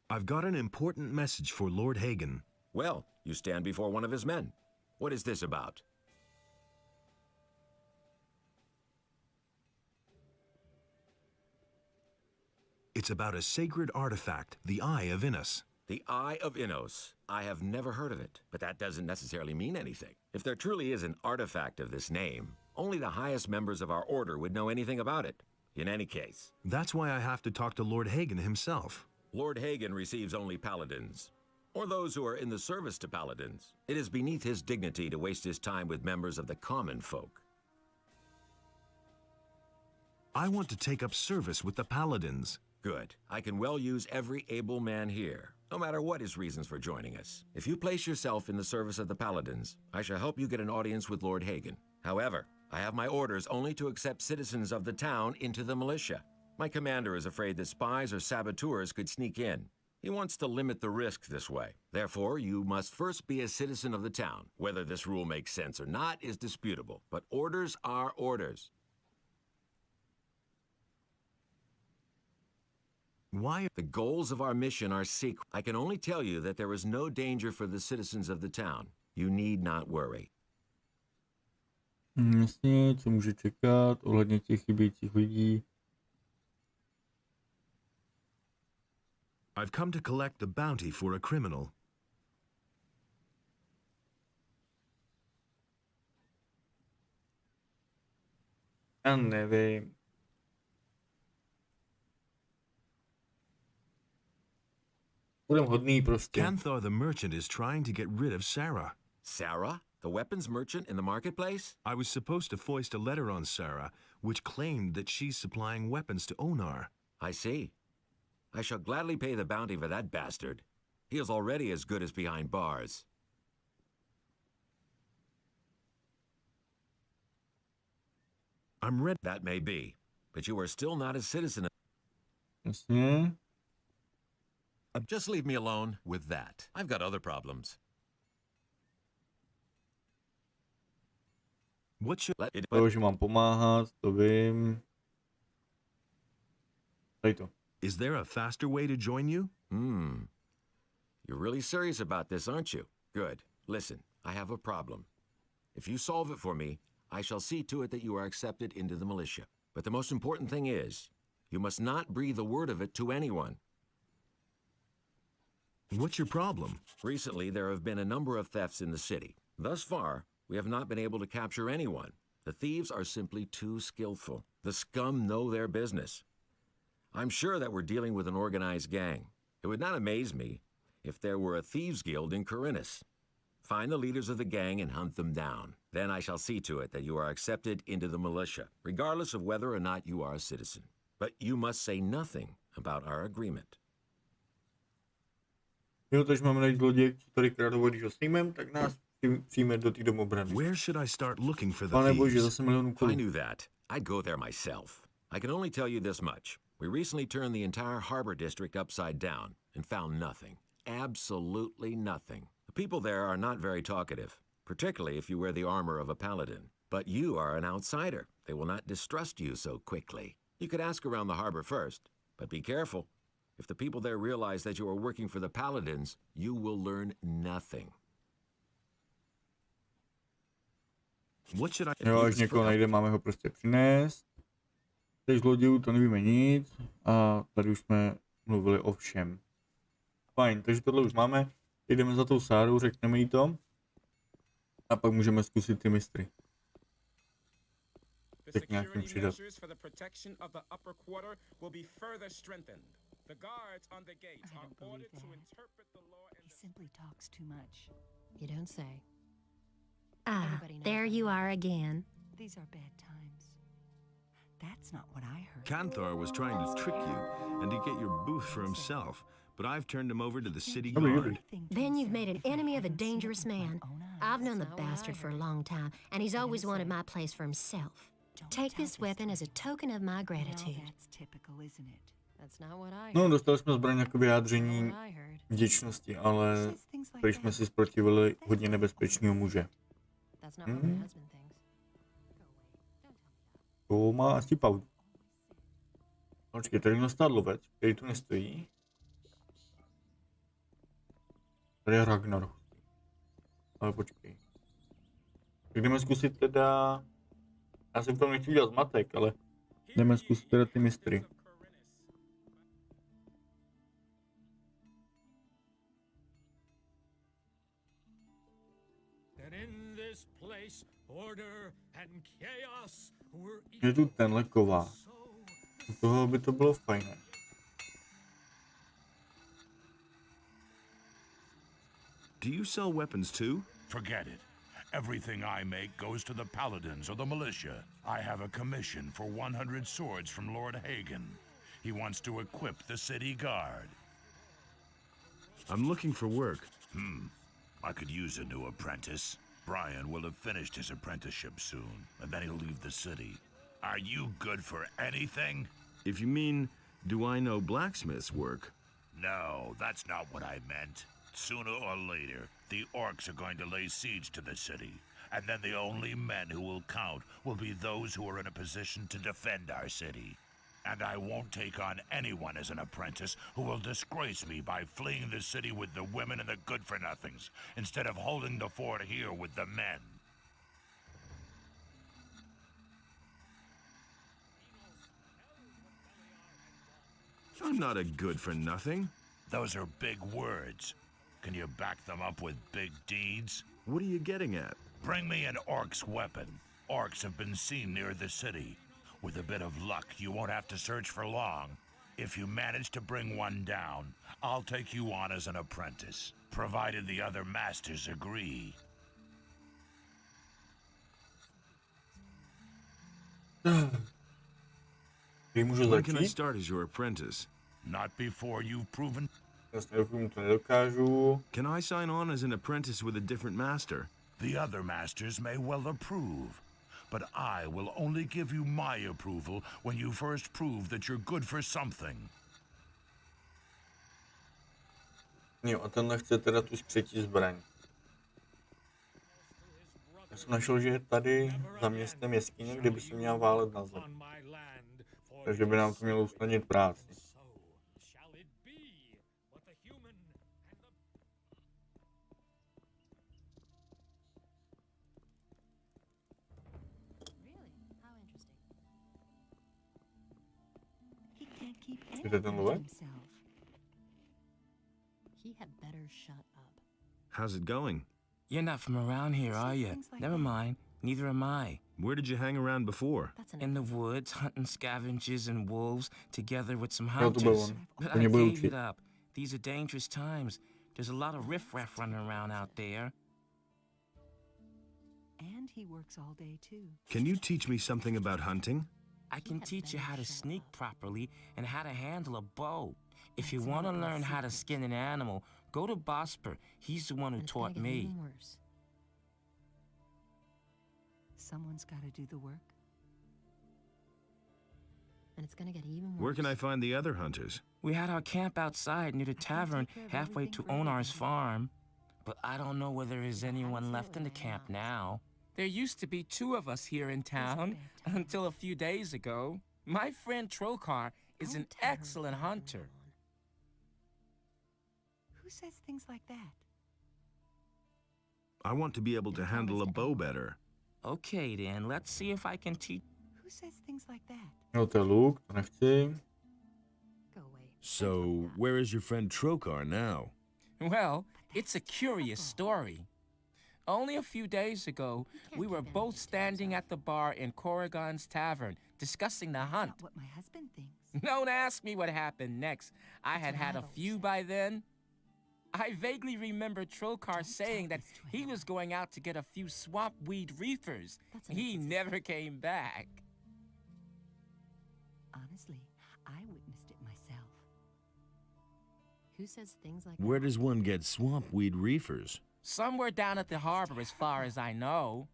I've got an important message for Lord Hagen. Well, you stand before one of his men. What is this about? It's about a sacred artifact, the Eye of Innos. The Eye of Innos. I have never heard of it, but that doesn't necessarily mean anything. If there truly is an artifact of this name, only the highest members of our order would know anything about it. In any case. That's why I have to talk to Lord Hagen himself. Lord Hagen receives only paladins. or those who are in the service to paladins. It is beneath his dignity to waste his time with members of the common folk. I want to take up service with the paladins. Good. I can well use every able man here, no matter what his reasons for joining us. If you place yourself in the service of the paladins, I shall help you get an audience with Lord Hagen. However, I have my orders only to accept citizens of the town into the militia. My commander is afraid that spies or saboteurs could sneak in. He wants to limit the risk this way. Therefore, you must first be a citizen of the town. Whether this rule makes sense or not is disputable, but orders are orders. Why? The goals of our mission are secret. I can only tell you that there is no danger for the citizens of the town. You need not worry. Jasně, co může čekat ohledně těch chybějících lidí. I've come to collect the bounty for a criminal. Já nevím. Budem hodný prostě. Canthar the merchant is trying to get rid of Sarah. Sarah? The weapons merchant in the marketplace? I was supposed to foist a letter on Sarah, which claimed that she's supplying weapons to Onar. I see. I shall gladly pay the bounty for that bastard. He is already as good as behind bars. I'm ready. That may be, but you are still not a citizen. Jasně. Just leave me alone with that. I've got other problems. What should it? To, že mám pomáhat, to vím. Tady to. Is there a faster way to join you? You're really serious about this, aren't you? Good. Listen, I have a problem. If you solve it for me, I shall see to it that you are accepted into the militia. But the most important thing is, you must not breathe a word of it to anyone. What's your problem? Recently, there have been a number of thefts in the city. Thus far, we have not been able to capture anyone. The thieves are simply too skillful. The scum know their business. I'm sure that we're dealing with an organized gang. It would not amaze me if there were a thieves' guild in Corinus. Find the leaders of the gang and hunt them down. Then I shall see to it that you are accepted into the militia, regardless of whether or not you are a citizen. But you must say nothing about our agreement. Jo, takže máme najít zloděj, co tady kradou, když ho sníme, tak nás přijme do té domobrany. Where should I start looking for the Pane bože, thieves? zase milionů If I kolů. knew that, I'd go there myself. I can only tell you this much. We recently turned the entire harbor district upside down and found nothing. Absolutely nothing. The people there are not very talkative, particularly if you wear the armor of a paladin. But you are an outsider. They will not distrust you so quickly. You could ask around the harbor first, but be careful. If the people there realize that you are working for the paladins, you will learn nothing. What should I Jo, až někoho najde, máme ho prostě přinést. Těch zlodějů to nevíme nic. A tady už jsme mluvili o všem. Fajn, takže tohle už máme. Jdeme za tou Sárou, řekneme jí to. A pak můžeme zkusit ty mistry. Tak nějak jim přidat. You don't say. Ah, there you are again. These are bad times. That's not what I heard. Canthar was trying to trick you and to get your booth for himself, but I've turned him over to the city guard. Then you've made an enemy of a dangerous man. I've known the bastard for a long time, and he's always wanted my place for himself. Take this weapon as a token of my gratitude. That's typical, isn't it? That's not what I No, dostali jsme zbraň jako vyjádření vděčnosti, ale tady jsme si zprotivili hodně nebezpečného muže. To má asi pauzu. Počkej, tady nastal lovec, který tu nestojí. Tady je Ragnar. Ale počkej. Tak jdeme zkusit teda... Já jsem v tom nechtěl dělat zmatek, ale jdeme zkusit teda ty mistry. Je tu tenhle ková. U toho by to bylo fajné. Do you sell weapons too? Forget it. Everything I make goes to the paladins or the militia. I have a commission for 100 swords from Lord Hagen. He wants to equip the city guard. I'm looking for work. I could use a new apprentice. Brian will have finished his apprenticeship soon, and then he'll leave the city. Are you good for anything? If you mean, do I know blacksmith's work? No, that's not what I meant. Sooner or later, the orcs are going to lay siege to the city, and then the only men who will count will be those who are in a position to defend our city. And I won't take on anyone as an apprentice who will disgrace me by fleeing the city with the women and the good-for-nothings, instead of holding the fort here with the men. I'm not a good-for-nothing. Those are big words. Can you back them up with big deeds? What are you getting at? Bring me an orc's weapon. Orcs have been seen near the city. With a bit of luck, you won't have to search for long. If you manage to bring one down, I'll take you on as an apprentice, provided the other masters agree. When can I start as your apprentice? Not before you've proven... Can I sign on as an apprentice with a different master? The other masters may well approve, but I will only give you my approval when you first prove that you're good for something. Jo, a tenhle chce teda tu třetí zbraň. Já jsem našel, že je tady za městem jeskyně, kde by se měla válet na zem. Takže by nám to mělo usnadnit práci. Čtyři ten lovec? How's it going? You're not from around here, are you? Never mind. Neither am I. Where did you hang around before? In the woods, hunting scavengers and wolves, together with some hunters. But I gave it up. These are dangerous times. There's a lot of riffraff running around out there. And he works all day, too. Can you teach me something about hunting? I can teach you how to sneak properly and how to handle a bow. If you want to learn how to skin an animal, go to Bosper. He's the one who taught me. Someone's got to do the work. And it's gonna get even worse. Where can I find the other hunters? We had our camp outside near the tavern halfway to Onar's farm. But I don't know whether there's anyone left in the camp now. There used to be 2 of us here in town until a few days ago. My friend Trokar is an excellent hunter. Who says things like that? I want to be able to handle a bow better. Okay then, let's see if I can teach. Who says things like that? No, to je luk, to nechci. So, where is your friend Trokar now? Well, it's a curious story. Only a few days ago, we were both standing at the bar in Corrigan's tavern, discussing the hunt. Not what my husband thinks. Don't ask me what happened next. I had had a few by then. I vaguely remember Trokar saying that he was going out to get a few swamp weed reefers. He never came back. Honestly, I witnessed it myself. Who says things like Where does one get swamp weed reefers? Somewhere down at the harbor, as far as I know.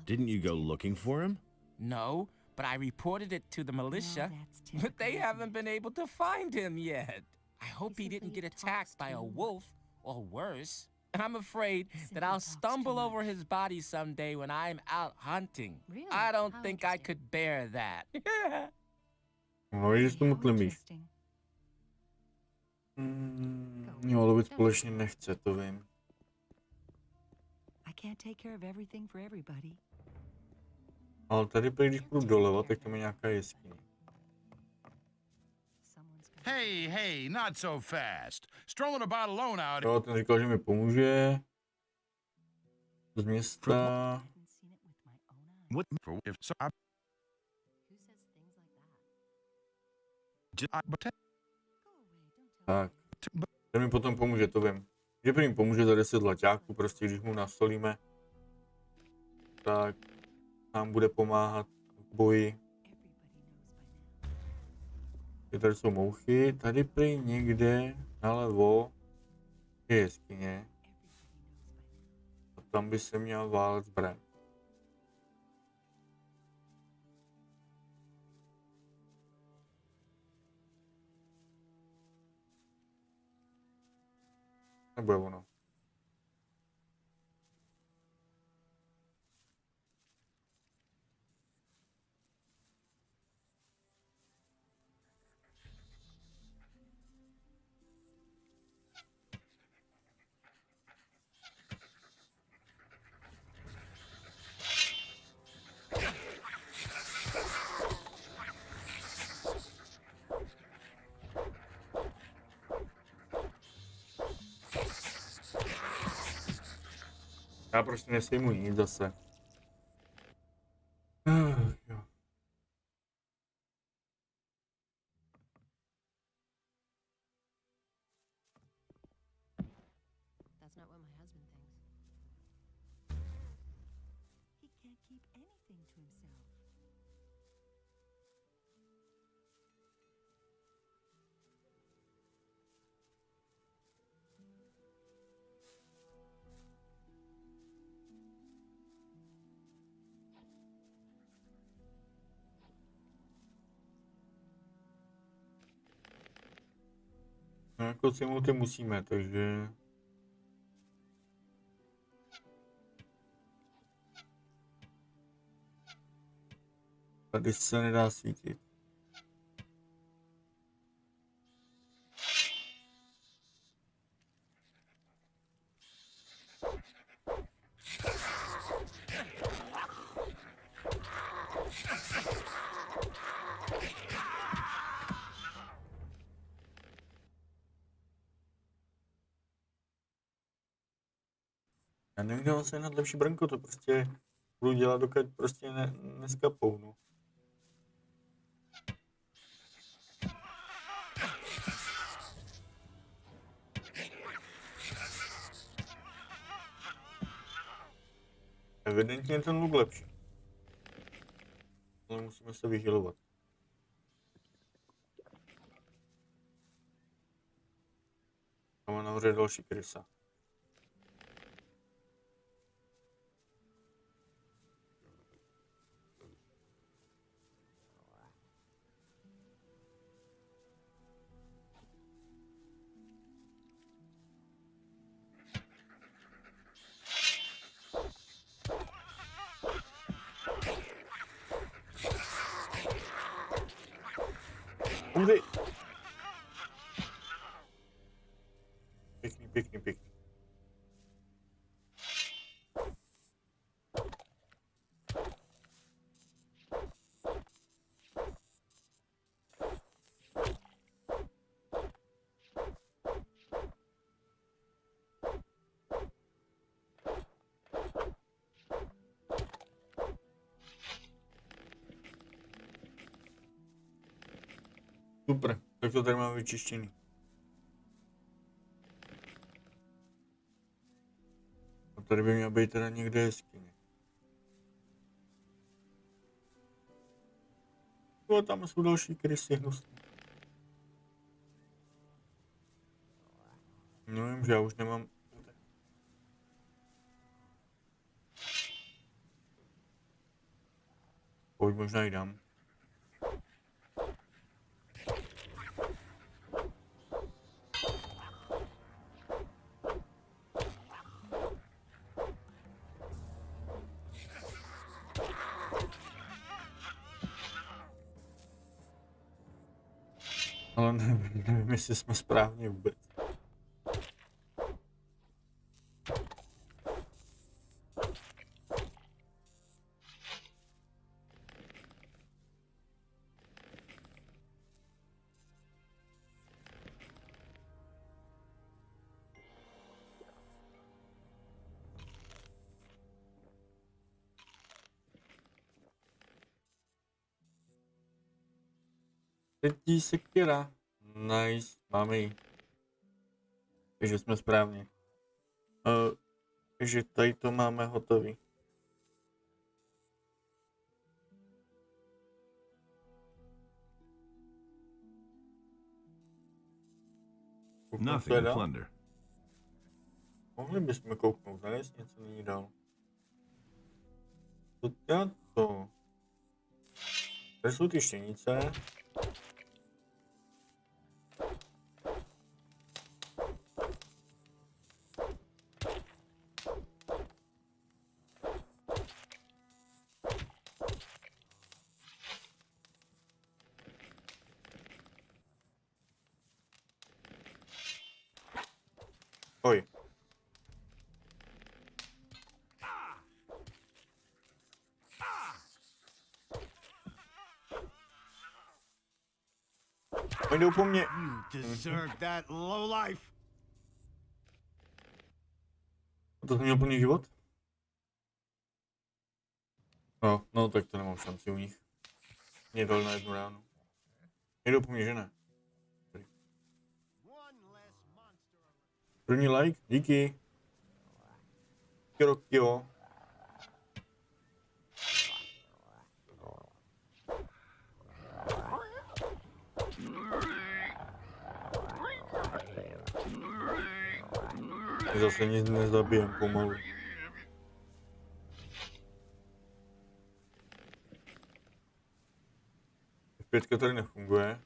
Didn't you go looking for him? No, but I reported it to the militia. But they haven't been able to find him yet. I hope he didn't get attacked by a wolf, or worse. I'm afraid that I'll stumble over his body someday when I'm out hunting. I don't think I could bear that. No, že tomu tlemíš. Jo, lovit společně nechce, to vím. I can't take care of everything for everybody. Ale tady, když půjdu doleva, tak tam je nějaká jeskyně. Hey, not so fast. Strolling about alone out. Jo, ten říkal, že mi pomůže. Z města. What for if so? Tak. Ten mi potom pomůže, to vím. Že první pomůže za 10 laťáků, prostě když mu nastolíme, tak nám bude pomáhat v boji. Tady jsou mouchy, tady prý někde nalevo je jeskyně. A tam by se měl válet zbraň. Nebo je ono? Já prostě nesejmu nic zase. Jo. That's not what my husband thinks. He can't keep anything to himself. No jako ty musíme, takže... Tady se nedá svítit. Já nevím, kde se na lepší brnko, to prostě budu dělat, dokud prostě neskapou, no. Evidentně je ten luk lepší. Ale musíme se vyhylovat. Tam nahoře další krysa. Umři! Pěkný, pěkný, pěkný. Super, tak to tady máme vyčištěný. A tady by měla být teda někde jeskyně. No a tam jsou další krysy hnusné. No vím, že já už nemám... Pojď, možná jí dám. Ale nevím, jestli jsme správně vůbec. Třetí sekera. Nice, máme ji. Takže jsme správně. Takže tady to máme hotový. Nothing to plunder. Mohli bychom kouknout, ne? Jestli něco není dál. Co to? Tady jsou ty štěnice. Oj. Oni jdou po mně. To jsi měl plný život? No, tak to nemám šanci u nich. Mě dal na jednu ránu. Jdou po mně, že ne? První like, díky. Jo. Zase nic nezabijem pomalu. F5 tady nefunguje.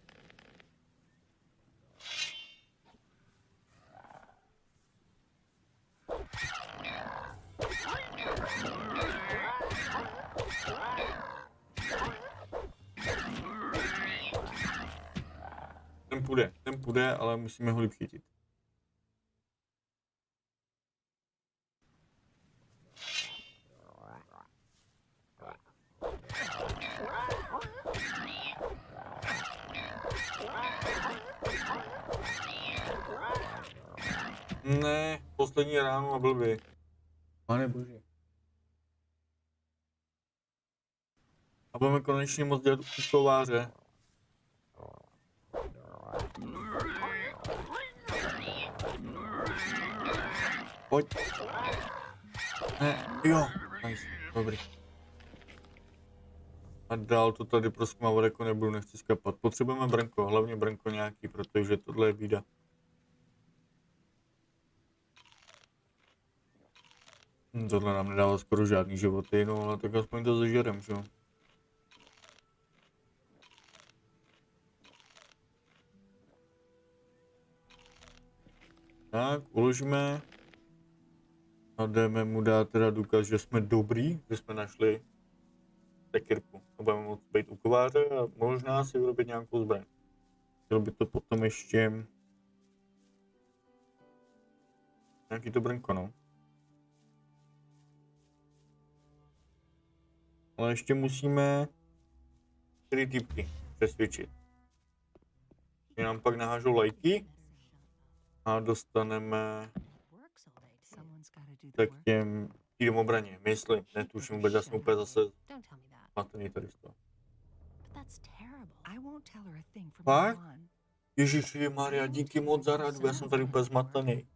Ten půjde, ale musíme ho líp chytit. Ne, poslední ránu a blbý. Pane bože. A budeme konečně moc dělat kováře. Pojď. Ne, jo, nice, dobrý. A dál to tady proskoumávat jako nebudu, nechci skapat. Potřebujeme brnko, hlavně brnko nějaký, protože tohle je bída. Tohle nám nedává skoro žádný životy, no ale tak aspoň to zažerem, že jo. Tak, uložíme. A jdeme mu dát teda důkaz, že jsme dobrý, že jsme našli tekirku. A budeme moct být u kováře a možná si vyrobit nějakou zbraň. Chtěl by to potom ještě... Nějaký to brnko, no. Ale ještě musíme 4 typky přesvědčit. Že nám pak nahážou lajky a dostaneme tak těm domobraně. Myslím, netuším vůbec, já jsem úplně zase zmatený tady z toho. Fakt? Ježiši Maria, díky moc za radu, já jsem tady úplně zmatený.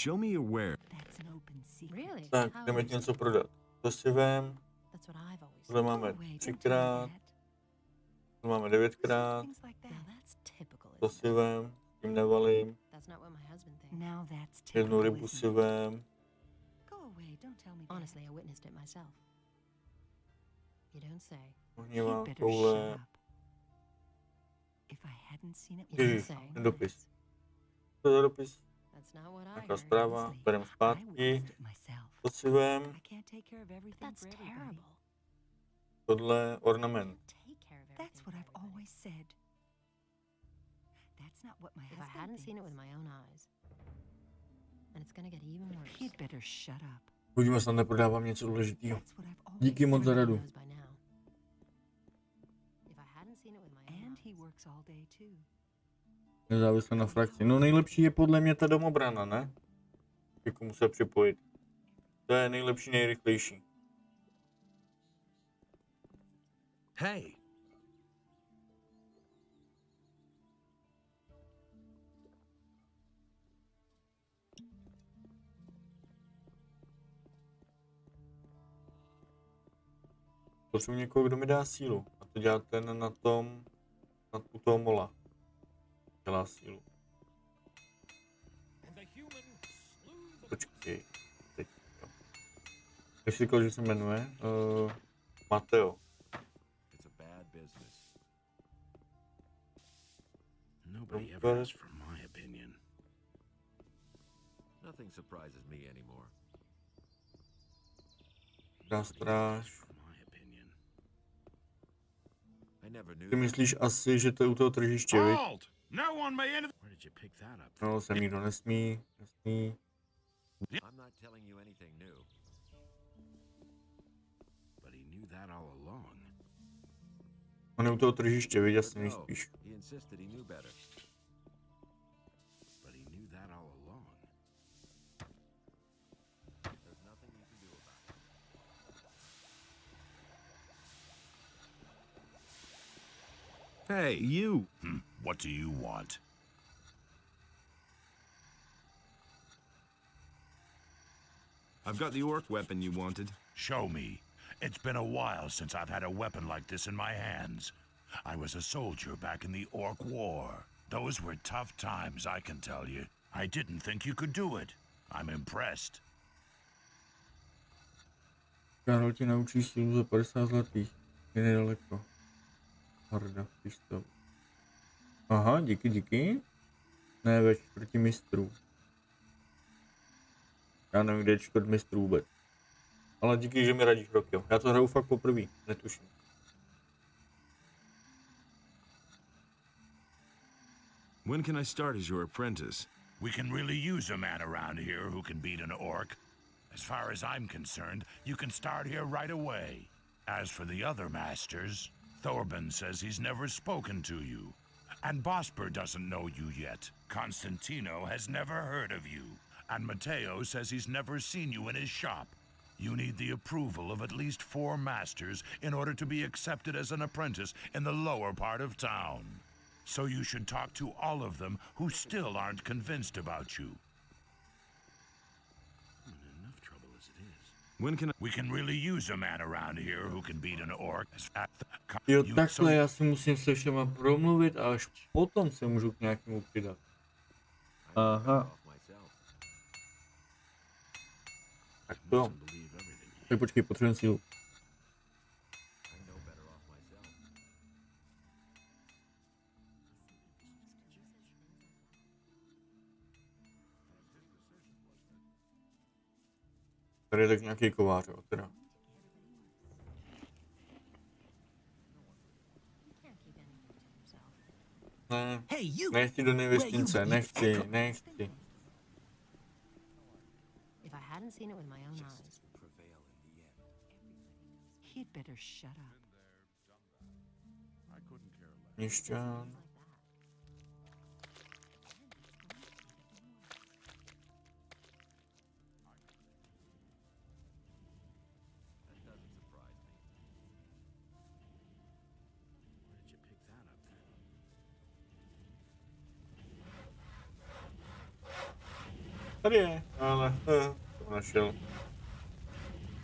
Show me your where. Tak, jdeme ti něco prodat. To si vem. Tohle máme 3krát. Tohle máme 9krát. To si vem. Tím nevalím. Jednu rybu si vem. Ohnívám koule. Ježiš, ten dopis. Co je za dopis? Nějaká zpráva, bereme zpátky. To si vem. Tohle ornament. Budíme snad neprodávám něco důležitého. Díky moc za radu. Nezávisle na frakci. No nejlepší je podle mě ta domobrana, ne? Jako musel připojit. To je nejlepší, nejrychlejší. Hey. Potřebuji někoho, kdo mi dá sílu. A to dělá ten na tom, u toho mola. Dělá sílu. Počkej. Teď. Jak jsi říkal, že se jmenuje? Mateo. Nobody ever asked for my opinion. Nothing surprises me anymore. Stráž. Ty myslíš asi, že to je u toho tržiště, viď? No, sem nikdo nesmí. I'm not telling you anything new. But he knew that all along. On je u toho tržiště, viď, jasně nejspíš. He insisted he knew better. But he knew that all along. There's nothing you can do about it. Hey, you! What do you want? I've got the orc weapon you wanted. Show me. It's been a while since I've had a weapon like this in my hands. I was a soldier back in the Orc War. Those were tough times, I can tell you. I didn't think you could do it. I'm impressed. Karol ti naučí sílu za 50 zlatých. Je nedaleko. Harda, přístav. Aha, díky. Ne, ve čtvrtí mistrů. Já nevím, kde je čtvrt mistrů vůbec. Ale díky, že mi radíš, Rokio. Já to hraju fakt poprvé, netuším. When can I start as your apprentice? We can really use a man around here who can beat an orc. As far as I'm concerned, you can start here right away. As for the other masters, Thorben says he's never spoken to you. And Bosper doesn't know you yet. Constantino has never heard of you. And Matteo says he's never seen you in his shop. You need the approval of at least 4 masters in order to be accepted as an apprentice in the lower part of town. So you should talk to all of them who still aren't convinced about you. I'm in enough trouble as it is. When can We can really use a man around here who can beat an orc. Jo, takhle já si musím se všema promluvit a až potom se můžu k nějakému přidat. Aha. Tak to. Tak počkej, potřebujeme sílu. Tady je tak nějaký kovář, jo, teda. Ne, nechci do nevěstince, nechci. If I hadn't seen it with my own eyes. He'd better shut up. Měšťan. Tady je, ale to našel.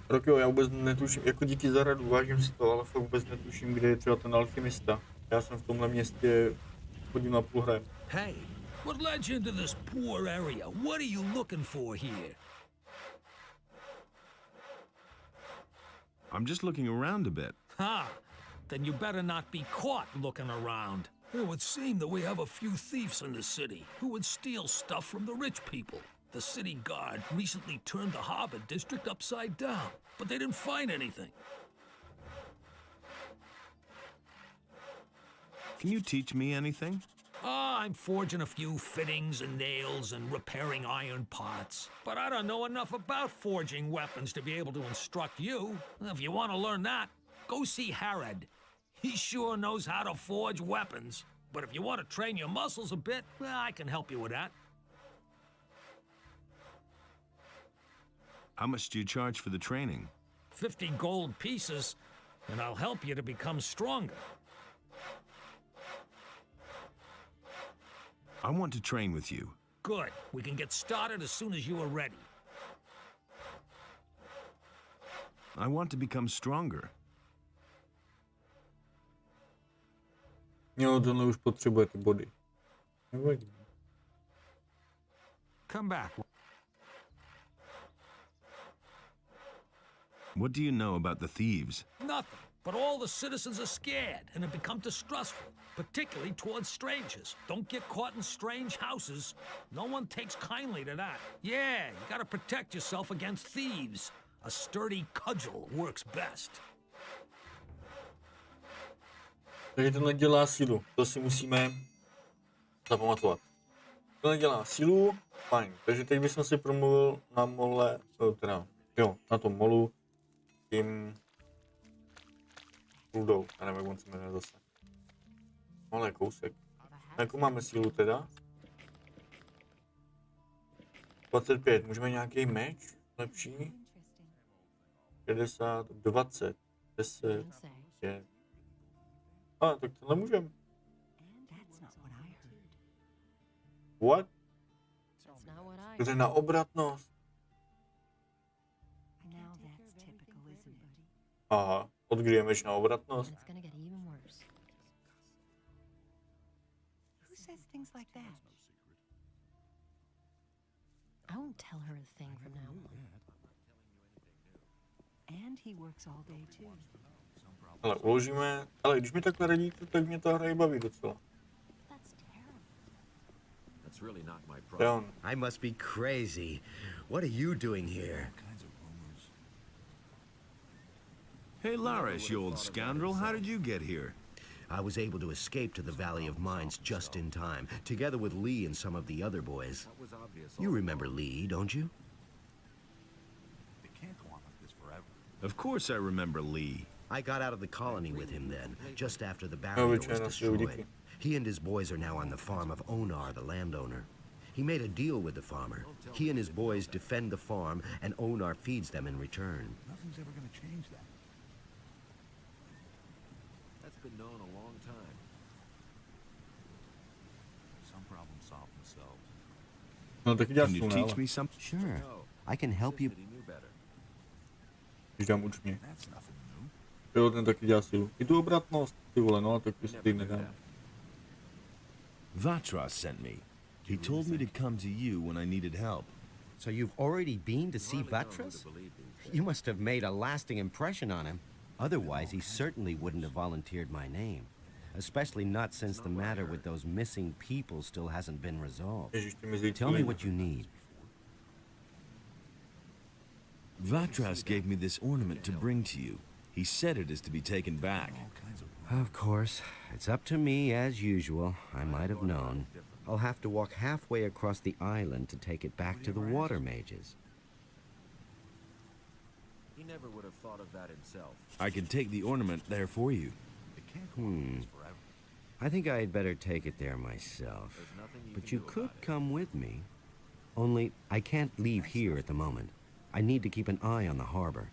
Rokio, já vůbec netuším, jako díky za radu, vážím si to, ale fakt vůbec netuším, kde je třeba ten alchymista. Já jsem v tomhle městě chodil na půl hrajem. Hey, what led you into this poor area? What are you looking for here? I'm just looking around a bit. Ha! Then you better not be caught looking around. It would seem that we have a few thieves in the city who would steal stuff from the rich people. The city guard recently turned the harbor district upside down, but they didn't find anything. Can you teach me anything? I'm forging a few fittings and nails and repairing iron parts. But I don't know enough about forging weapons to be able to instruct you. If you want to learn that, go see Harad. He sure knows how to forge weapons. But if you want to train your muscles a bit, I can help you with that. How much do you charge for the training? 50 gold pieces, and I'll help you to become stronger. I want to train with you. Good. We can get started as soon as you are ready. I want to become stronger. Jo, tohle už potřebuje ty body. Nevadí. Come back. What do you know about the thieves? Nothing. But all the citizens are scared and have become distrustful, particularly towards strangers. Don't get caught in strange houses. No one takes kindly to that. Yeah, you gotta protect yourself against thieves. A sturdy cudgel works best. Takže tenhle dělá sílu. To si musíme zapamatovat. Tenhle dělá sílu, fajn. Takže teď bychom si promluvil na mole, teda, jo, na tom molu, tím Buldou, já nevím, jak on se jmenuje zase. Malý kousek. Jakou máme sílu teda? 25, můžeme nějaký meč lepší? 60, 20, 10, 5. A, tak tenhle můžeme. What? To je na obratnost. Aha, od kdy je meč na obratnost? Things like that. I won't tell her a thing from now on. And he works all day too. Ale uložíme, ale když mi takhle radíte, tak mě ta hra baví docela. That's really not my problem. I must be crazy. What are you doing here? Hey, Larish, you old scoundrel, how did you get here? I was able to escape to the Valley of Mines just in time, together with Lee and some of the other boys. You remember Lee, don't you? Of course I remember Lee. I got out of the colony with him then, just after the barrier was destroyed. He and his boys are now on the farm of Onar, the landowner. He made a deal with the farmer. He and his boys defend the farm, and Onar feeds them in return. Nothing's ever going to change that. That's been known a long time. Some problems solve themselves. No, tak Can you teach me something? Sure. I can help you. Když dám učně. Jo, ten taky dělá sílu. I tu obratnost, ty vole, no, tak to si teď nedám. Vatras sent me. He told me to come to you when I needed help. So you've already been to see Vatras? You must have made a lasting impression on him. Otherwise, he certainly wouldn't have volunteered my name. Especially not since the matter with those missing people still hasn't been resolved. Tell me what you need. Vatras gave me this ornament to bring to you. He said it is to be taken back. Of course. It's up to me, as usual. I might have known. I'll have to walk halfway across the island to take it back to the water mages. He never would have thought of that himself. I can take the ornament there for you. I think I'd better take it there myself. But you could come with me. Only, I can't leave here at the moment. I need to keep an eye on the harbor.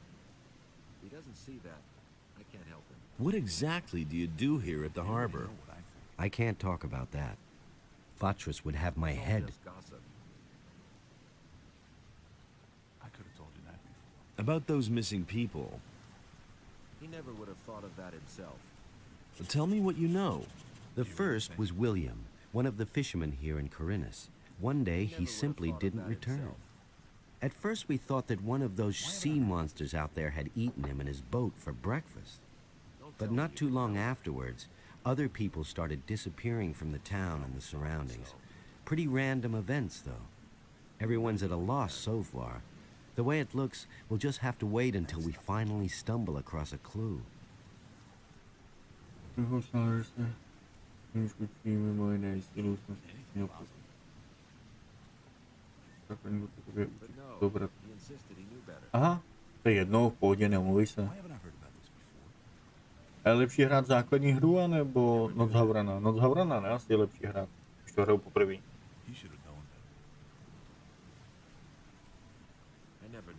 He doesn't see that. I can't help him. What exactly do you do here at the harbor? I can't talk about that. Vatras would have my head. I could have told you that before. About those missing people. He never would have thought of that himself. Tell me what you know. The first was William, one of the fishermen here in Corinus. One day he simply didn't return. At first we thought that one of those sea monsters out there had eaten him in his boat for breakfast. But not too long afterwards, other people started disappearing from the town and the surroundings. Pretty random events, though. Everyone's at a loss so far. The way it looks, we'll just have to wait until we finally stumble across a clue. Aha, to je jedno, v pohodě, nemluví se. A je lepší hrát základní hru, anebo Noc Havrana? Noc Havrana, ne? Asi je lepší hrát, když to hraju poprvé.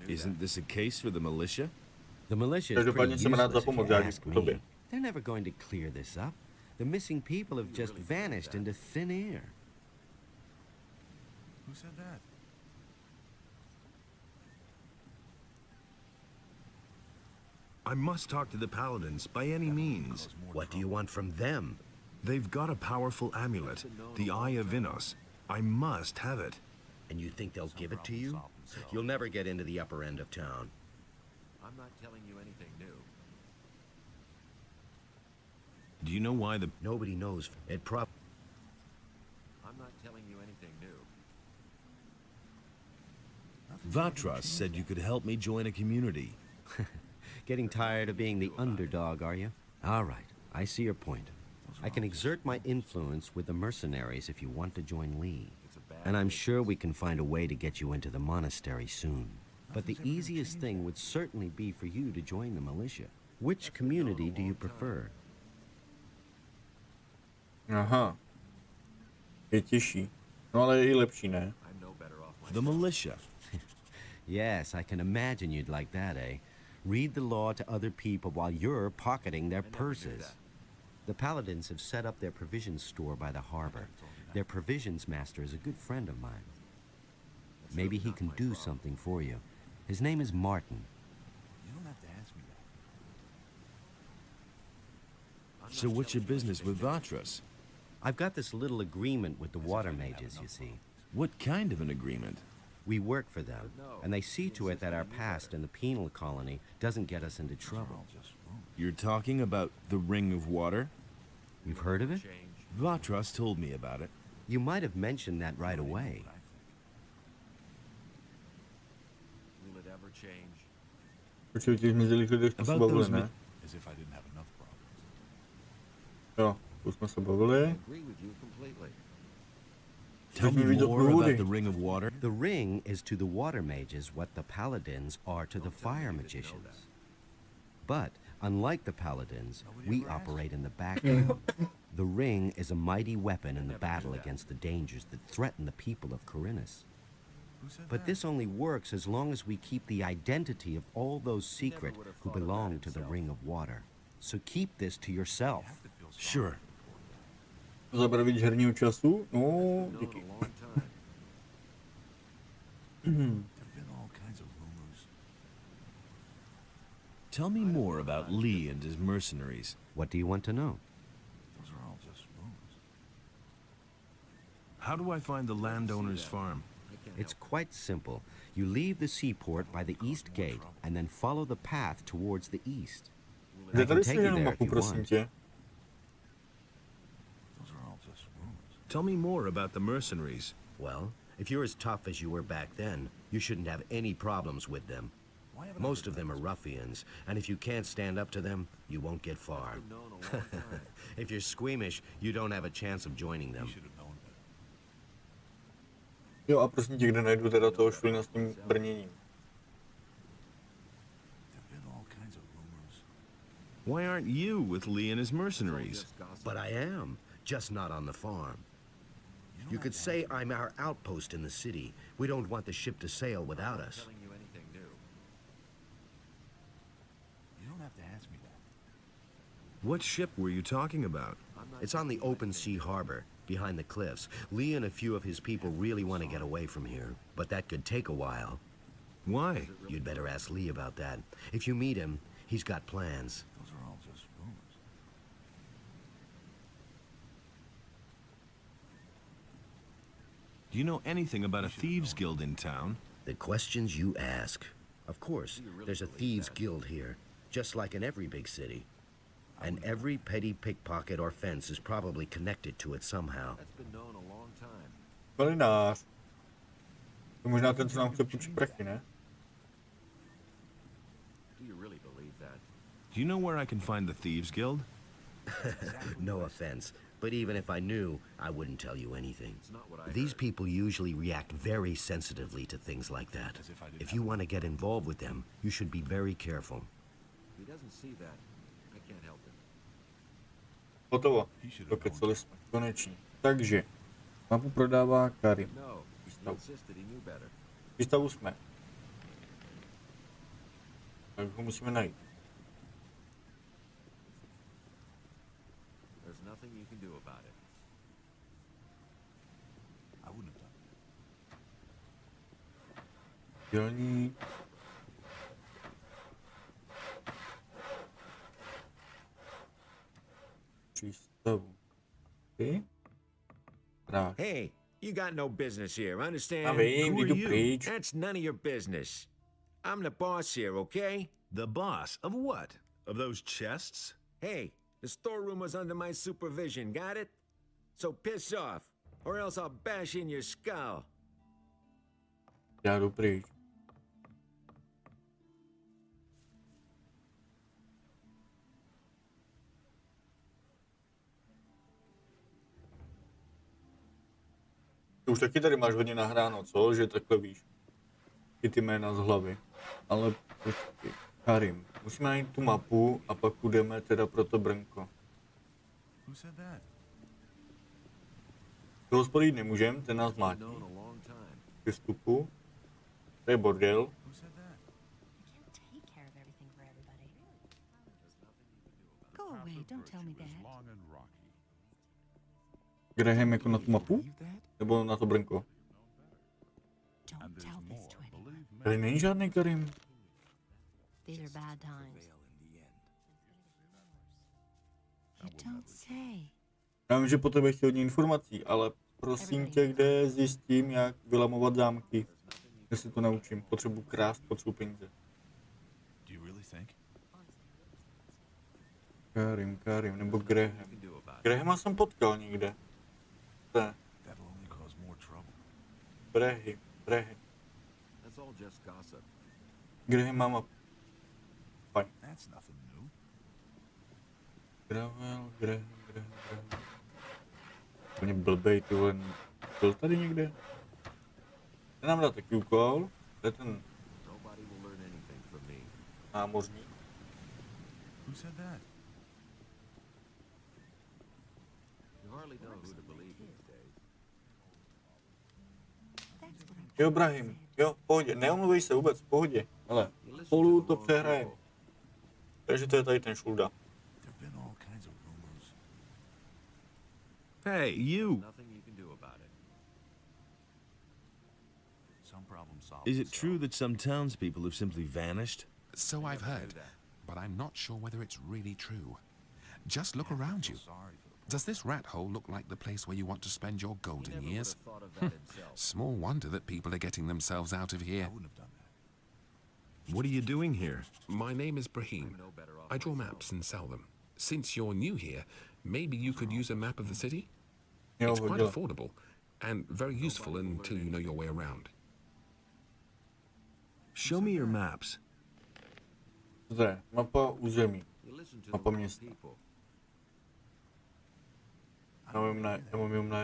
Isn't this a case for the militia? The militia is pretty useless if you ask me. They're never going to clear this up. The missing people have just vanished into thin air. Who said that? I must talk to the paladins by any means. What do you want from them? They've got a powerful amulet, the Eye of Innos. I must have it. And you think they'll give it to you? You'll never get into the upper end of town. I'm not telling you anything new. Do you know why the... Nobody knows. I'm not telling you anything new. Vatras said you could help me join a community. Getting tired of being the underdog, are you? All right, I see your point. I can exert my influence with the mercenaries if you want to join Lee. And I'm sure we can find a way to get you into the monastery soon. But the easiest thing would certainly be for you to join the militia. Which community do you prefer? Aha. Je těžší. No ale je i lepší, ne? The militia. Yes, I can imagine you'd like that, eh? Read the law to other people while you're pocketing their purses. The Paladins have set up their provisions store by the harbor. Their provisions master is a good friend of mine. Maybe he can do something for you. His name is Martin. You don't have to ask me that. So what's your business with Vatras? I've got this little agreement with the water mages, you see. What kind of an agreement? We work for them, and they see to it that our past in the penal colony doesn't get us into trouble. You're talking about the Ring of Water? You've heard of it? Vatras told me about it. You might have mentioned that right away. Will it ever change? Protože těch zmizelých lidech jsme se bavili, ne? As if I didn't have enough problems. Jo, už jsme se bavili. Agree with you completely. Tell me more about the Ring of Water. The ring is to the water mages what the paladins are to the fire magicians. But, unlike the paladins, we operate in the background. The ring is a mighty weapon in the battle against the dangers that threaten the people of Corinus. But this only works as long as we keep the identity of all those secret who belong to the Ring of Water. So keep this to yourself. Sure. Zabrat herního času? No, díky. Tell me more about Lee and his mercenaries. What do you want to know? Those are all just rumors. How do I find the landowner's farm? It's quite simple. You leave the seaport by the east gate and then follow the path towards the east. I can take you there if you want. Tell me more about the mercenaries. Well, if you're as tough as you were back then, you shouldn't have any problems with them. Most of them are ruffians, and if you can't stand up to them, you won't get far. If you're squeamish, you don't have a chance of joining them. Jo, a prosím tě, kde najdu teda toho šulina s tím brněním? Why aren't you with Lee and his mercenaries? But I am, just not on the farm. You could say I'm our outpost in the city. We don't want the ship to sail without us. You don't have to ask me that. What ship were you talking about? It's on the open sea harbor, behind the cliffs. Lee and a few of his people really want to get away from here, but that could take a while. Why? You'd better ask Lee about that. If you meet him, he's got plans. Those are all just rumors. Do you know anything about a thieves' guild in town? The questions you ask. Of course, there's a thieves' guild here, just like in every big city. And every petty pickpocket or fence is probably connected to it somehow. That's been known a long time. Malinář. To možná ten, co nám chce půjčit prachy, ne? Do you really believe that? Do you know where I can find the thieves' guild? No offense, but even if I knew, I wouldn't tell you anything. These people usually react very sensitively to things like that. If you want to get involved with them, you should be very careful. He doesn't see that. I can't help it. Hotovo. Dokecali jsme. Konečně. Takže. Mapu prodává Karim. No, he insisted he knew better. V přístavu jsme. Tak ho musíme najít. There's nothing you can do about it. I wouldn't have done it. Dělník. Přístavu. Ty? Práš. Hey, you got no business here, Já understand? vím, Who are jdu you? pryč. That's none of your business. I'm the boss here, okay? The boss of what? Of those chests? Hey, the storeroom was under my supervision, got it? So piss off, or else I'll bash in your skull. Já jdu pryč. Ty už taky tady máš hodně nahráno, co? Že takhle víš. I ty jména z hlavy. Ale počkej. Karim. Musíme najít tu mapu a pak půjdeme teda pro to brnko. Do hospody jít nemůžem, ten nás mlátí. K vstupu. To je bordel. Graham jako na tu mapu? Nebo na to brnko? Tady není žádný Karim. These are bad times. You don't say. Já vím, že po tebe chtěl hodně informací, ale prosím tě, kde zjistím, jak vylamovat zámky. Já si to naučím. Potřebuji krást, potřebuji peníze. Karim, nebo Graham. Grahama jsem potkal někde. Ne. Brehy. Graham má mapu. Fajn. Graham. Úplně blbej, ty vole. Byl tady někde? Ten nám dá taky úkol. To je ten námořník. Jo, Brahim, jo, v pohodě, neomluvej se vůbec, v pohodě, ale spolu to přehrajeme. Takže to je tady ten šulda. Hey, you! Is it true that some townspeople have simply vanished? So I've heard, but I'm not sure whether it's really true. Just look around you. Does this rat hole look like the place where you want to spend your golden years? Small wonder that people are getting themselves out of here. What are you doing here? My name is Brahim. I draw maps and sell them. Since you're new here, maybe you could use a map of the city? It's quite affordable and very useful until you know your way around. Show me your maps. Zde, mapa území. Mapa města. Já mám jenom na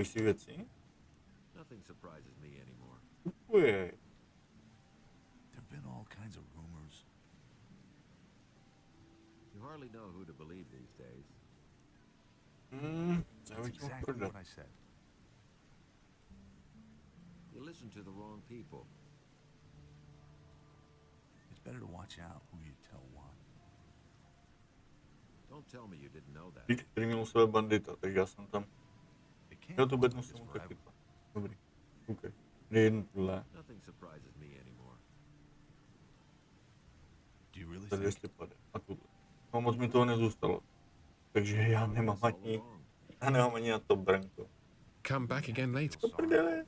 si věci. Kupuje. Já bych chtěl prodat. Lík, který měl u sebe bandita, takže já jsem tam. Jo, to vůbec musím uteklit. Dobrý. OK. Jde jednu tuhle. Tady jestli pade. A tuhle. No moc mi toho nezůstalo. Takže já nemám ani na to brnko. Come back again later. To prdele.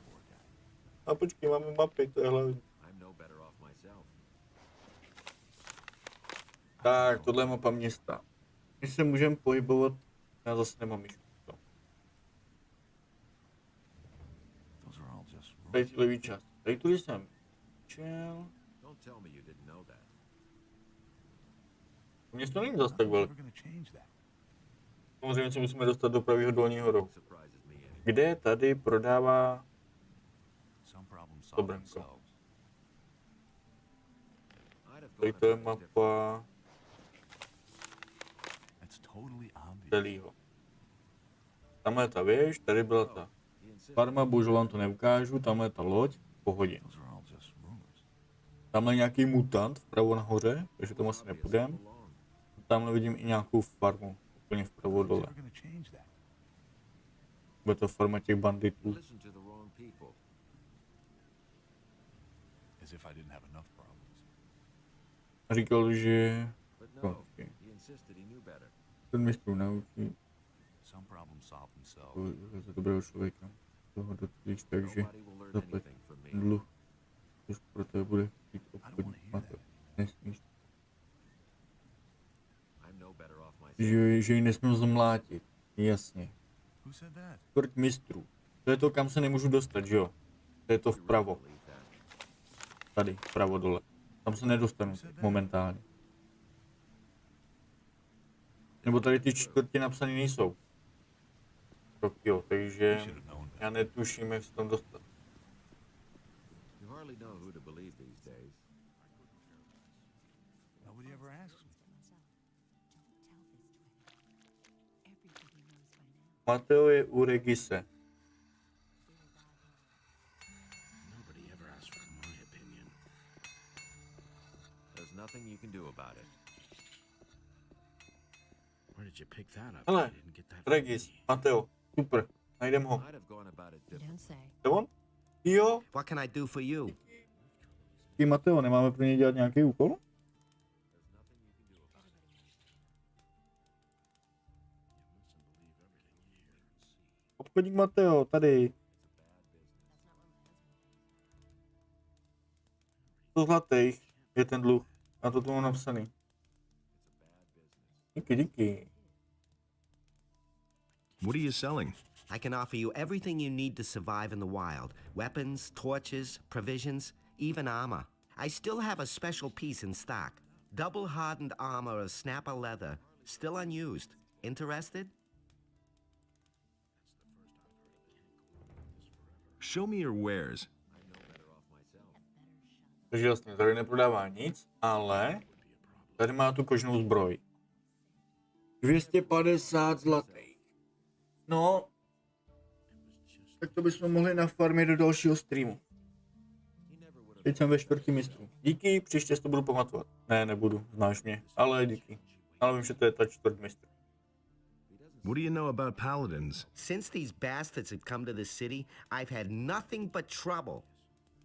A počkej, máme mapy, to je hlavní. Tak, tohle je mapa města. My se můžeme pohybovat, já zase nemám myšku. Tady ty levý část. Tady tudy jsem čel. Město není zase tak velké. Samozřejmě se musíme dostat do pravého dolního rohu. Kde tady prodává to brnko? Tady to je mapa celého. Tamhle je ta věž, tady byla ta farma, bohužel vám to neukážu, tamhle je ta loď, v pohodě. Tamhle je nějaký mutant vpravo nahoře, takže tam asi nepůjdem. Tamhle vidím i nějakou farmu, úplně vpravo dole. Bude to farma těch banditů. Říkal, že ten mistrů naučí Za dobrého člověka. Toho docílíš tak, že zaplať dluh, což pro tebe bude chtít obchodník Mateo. Nesmíš. Že ji nesmím zmlátit. Jasně. Čtvrt mistrů. To je to, kam se nemůžu dostat, že jo? To je to vpravo. Tady, vpravo dole. Tam se nedostanu momentálně. Nebo tady ty čtvrtě napsané nejsou. Tak jo, takže já netuším, jak se tam dostat. Mateo je u Regise. Hele, Regis, Mateo, super, najdem ho. Je on? Jo. What can I do for you? Ty Mateo, nemáme pro něj dělat nějaký úkol? Obchodník Mateo, tady. 100 zlatých je ten dluh. A to tu mám napsaný. Díky, díky. What are you selling? I can offer you everything you need to survive in the wild. Weapons, torches, provisions, even armor. I still have a special piece in stock. Double-hardened armor of snapper leather. Still unused. Interested? Show me your wares. Takže jasně, tady neprodává nic, ale tady má tu kožnou zbroj. 250 zlatých. No, tak to bychom mohli nafarmit do dalšího streamu. Teď jsem ve čtvrtém mistru. Díky, příště to budu pamatovat. Ne, nebudu, znáš mě, ale díky. Ale vím, že to je ta čtvrt mistr. What do you know about paladins? Since these bastards have come to the city, I've had nothing but trouble.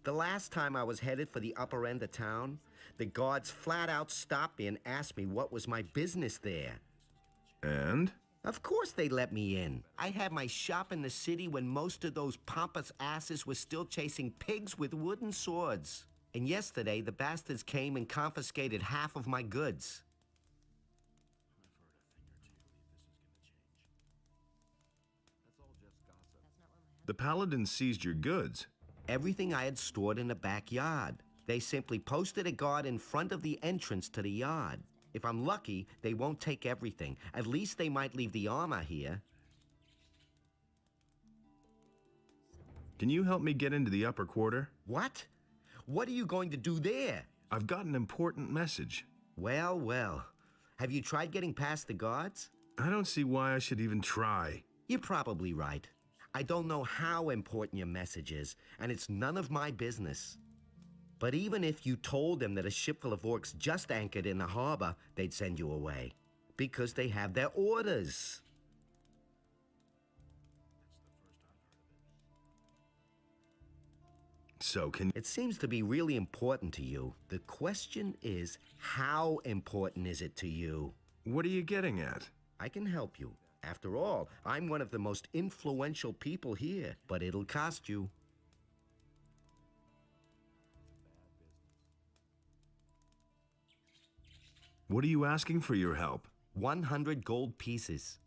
The last time I was headed for the upper end of town, the guards flat out stopped me and asked me what was my business there. And? Of course they let me in. I had my shop in the city when most of those pompous asses were still chasing pigs with wooden swords. And yesterday, the bastards came and confiscated half of my goods. The paladin seized your goods. Everything I had stored in the backyard. They simply posted a guard in front of the entrance to the yard. If I'm lucky, they won't take everything. At least they might leave the armor here. Can you help me get into the upper quarter? What? What are you going to do there? I've got an important message. Well, well. Have you tried getting past the guards? I don't see why I should even try. You're probably right. I don't know how important your message is, and it's none of my business. But even if you told them that a ship full of orcs just anchored in the harbor, they'd send you away. Because they have their orders. So It seems to be really important to you. The question is, how important is it to you? What are you getting at? I can help you. After all, I'm one of the most influential people here, but it'll cost you. What are you asking for your help? 100 gold pieces.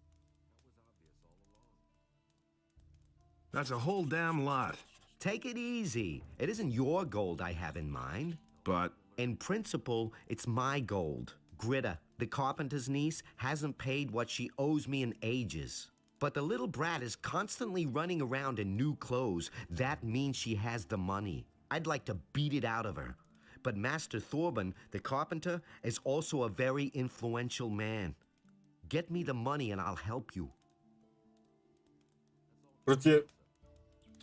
That's a whole damn lot. Take it easy. It isn't your gold I have in mind. But in principle, it's my gold. Gritta, the carpenter's niece, hasn't paid what she owes me in ages. But the little brat is constantly running around in new clothes. That means she has the money. I'd like to beat it out of her. But Master Thorben, the carpenter, is also a very influential man. Get me the money and I'll help you. Prostě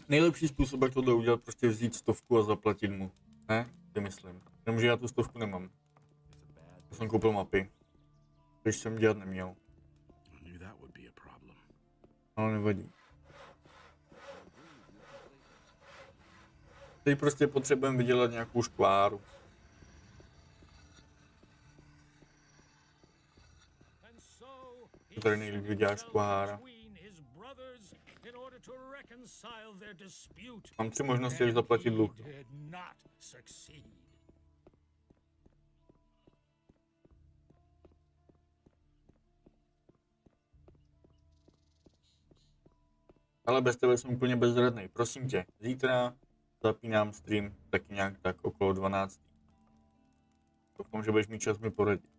nejlepší způsob, jak tohle udělat, prostě vzít 100 a zaplatit mu. Ne? Si myslím. Jenomže já tu 100 nemám. Já jsem koupil mapy. Když jsem dělat neměl. Ale nevadí. Teď prostě potřebujeme vydělat nějakou škváru. To tady nejlíp vydělá škvára. Mám 3 možnosti, jak zaplatit dluh. Ale bez tebe jsem úplně bezradný. Prosím tě, zítra zapínám stream taky nějak tak okolo 12. Doufám, že budeš mít čas mi poradit.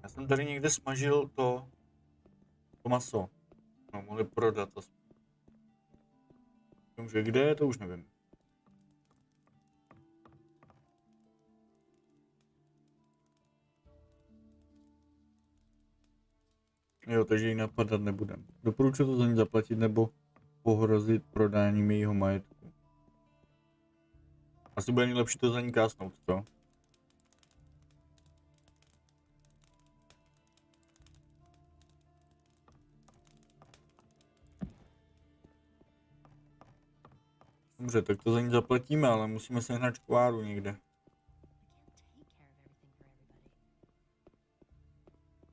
Já jsem tady někde smažil to maso. No, mohli prodat to. Vím, že kde, to už nevím. Jo, takže ji napadat nebudem. Doporučuji to za ní zaplatit nebo pohrozit prodáním jejího majetku. Asi bude nejlepší to za ní kásnout, co? Dobře, tak to za ní zaplatíme, ale musíme sehnat škváru někde.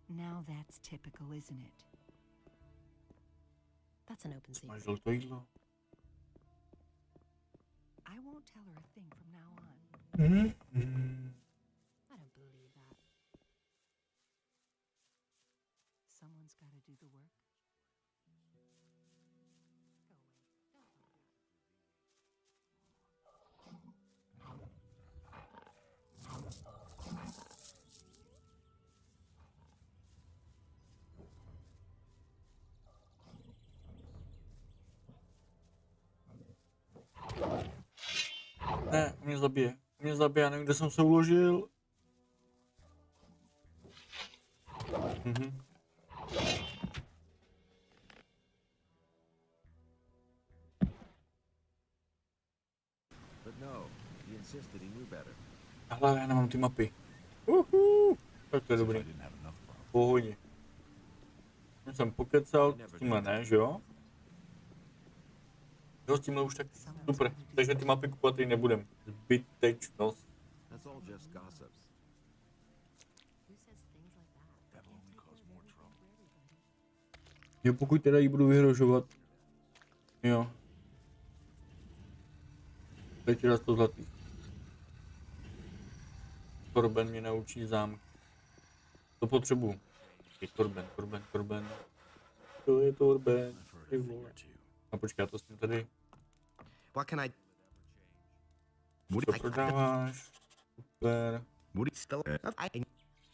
Now that's typical, isn't it? That's an open secret. Smažil to jídlo. I won't tell her a thing from now on. I don't believe that. Someone's got to do the work. Ne, mě zabije. Mě zabije, já nevím, kde jsem se uložil. Ale já nemám ty mapy. Tak to je dobrý. Pohodě. Jsem pokecal, s tímhle ne, že jo? Jo, s tímhle už tak super. Takže ty mapy kupovat tady nebudem. Zbytečnost. Jo, pokud teda jí budu vyhrožovat. Jo. Teď raz to zlatý. Torben mě naučí zámky. To potřebuju. Torben. To je Torben. A počkej, já to s tím tady. Co prodáváš? Super.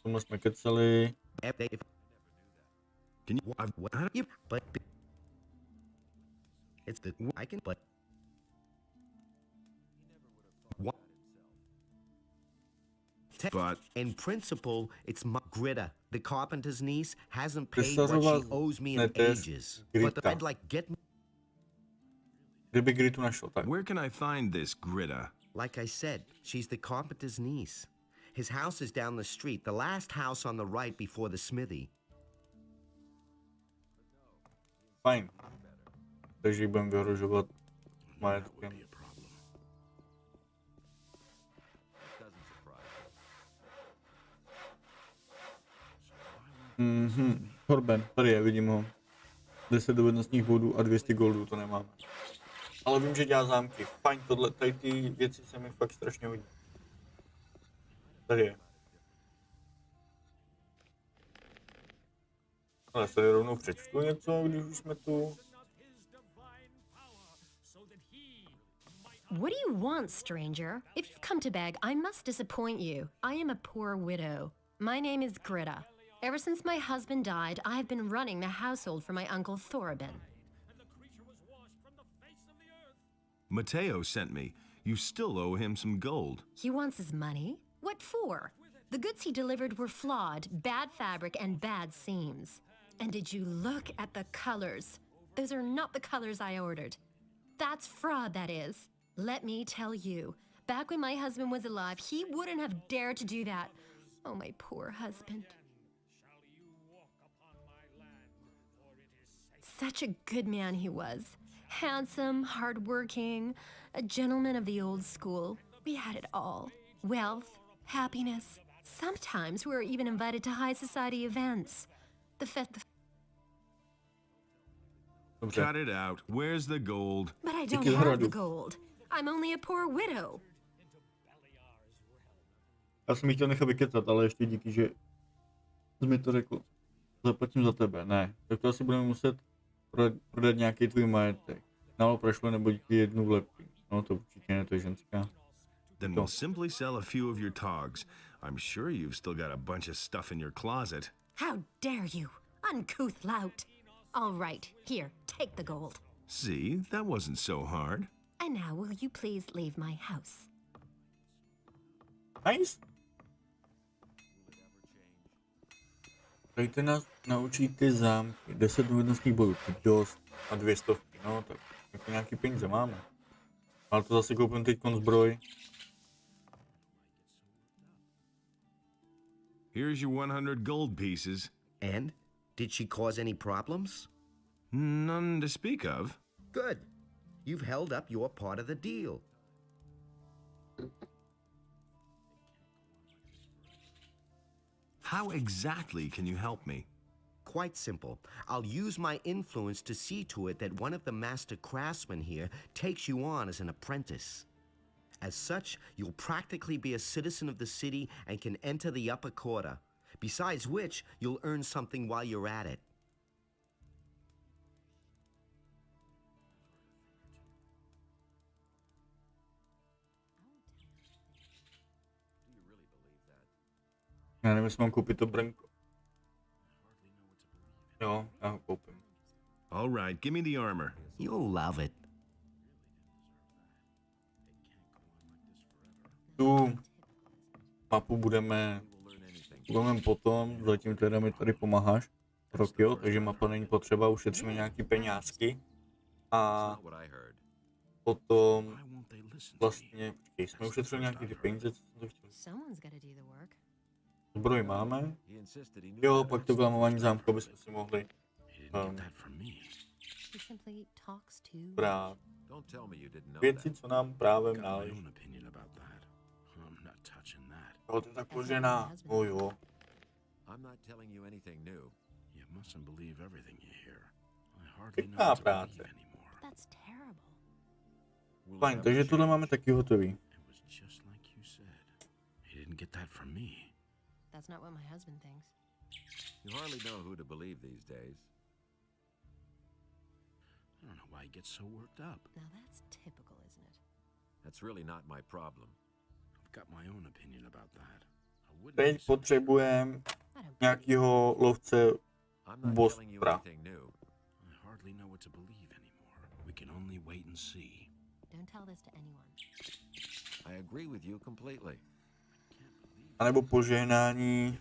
Tomu jsme kecali. But in principle, it's Greta, the carpenter's niece, hasn't paid what she owes me in ages. But I'd like get me. Kdyby Gritu našel, tak. Where can I find this Greta? Like I said, she's the carpenter's niece. His house is down the street, the last house on the right before the smithy. Fajn. Takže ji budeme vyhrožovat majetkem. Torben, tady je, vidím ho. 10 dovednostních bodů a 200 goldů, to nemáme. Ale vím, že dělá zámky. Fajn, tady ty věci se mi fakt strašně hodí. Tady je. Ale se tady rovnou přečtu něco, když už jsme tu. What do you want, stranger? If you've come to beg, I must disappoint you. I am a poor widow. My name is Greta. Ever since my husband died, I have been running the household for my uncle Thorabin. Mateo sent me. You still owe him some gold. He wants his money? What for? The goods he delivered were flawed, bad fabric, and bad seams. And did you look at the colors? Those are not the colors I ordered. That's fraud, that is. Let me tell you, back when my husband was alive, he wouldn't have dared to do that. Oh, my poor husband. Such a good man he was. Handsome, hardworking, a gentleman of the old school. We had it all. Wealth, happiness, Sometimes we're even invited to high society events. Cut it out. Where's the gold? But I don't have the gold. I'm only a poor widow. Já jsem mi chtěl nechat vykecat, ale ještě díky, že jsi mi to řekl. Zaplatím za tebe. Ne, tak to asi budeme muset prodat nějaký tvůj majetek. Nálo prošlo nebo díky jednu vlepí. No to určitě ne, to je ženská. Then we'll simply sell a few of your togs. I'm sure you've still got a bunch of stuff in your closet. How dare you, uncouth lout. All right, here, take the gold. See, that wasn't so hard. And now will you please leave my house? Nice. Dejte nás naučit ty zámky. 10 dovednostních bodů, dost. A 200. No tak jako nějaký peníze máme. Ale to zase koupím teď zbroj. Here's your 100 gold pieces. And? Did she cause any problems? None to speak of. Good. You've held up your part of the deal. How exactly can you help me? Quite simple. I'll use my influence to see to it that one of the master craftsmen here takes you on as an apprentice. As such, you'll practically be a citizen of the city and can enter the upper quarter. Besides which, you'll earn something while you're at it. Já nevím, jestli mám koupit to branko. Jo, já ho koupím. All right, give me the armor. You'll love it. Tu mapu budeme potom, zatím teda mi tady pomáháš, Rokio, takže mapa není potřeba, ušetříme nějaký peňázky a potom vlastně, počkej, jsme ušetřili nějaký ty peníze, co jsem to chtěl. Zbroj máme, jo, pak to glamování zámku, aby jsme si mohli brát věci, co nám právem náleží. Jo, to je ta kožená, jo. Pěkná práce. Fajn, takže tohle máme taky hotový. That's not what my husband thinks. You hardly know who to believe these days. I don't know why he gets so worked up. Now that's typical, isn't it? That's really not my problem. I've got my own opinion about that. Teď potřebujeme nějakého lovce bostra. I hardly know what to believe anymore. We can only wait and see. Don't tell this to anyone. I agree with you completely. A nebo požehnání.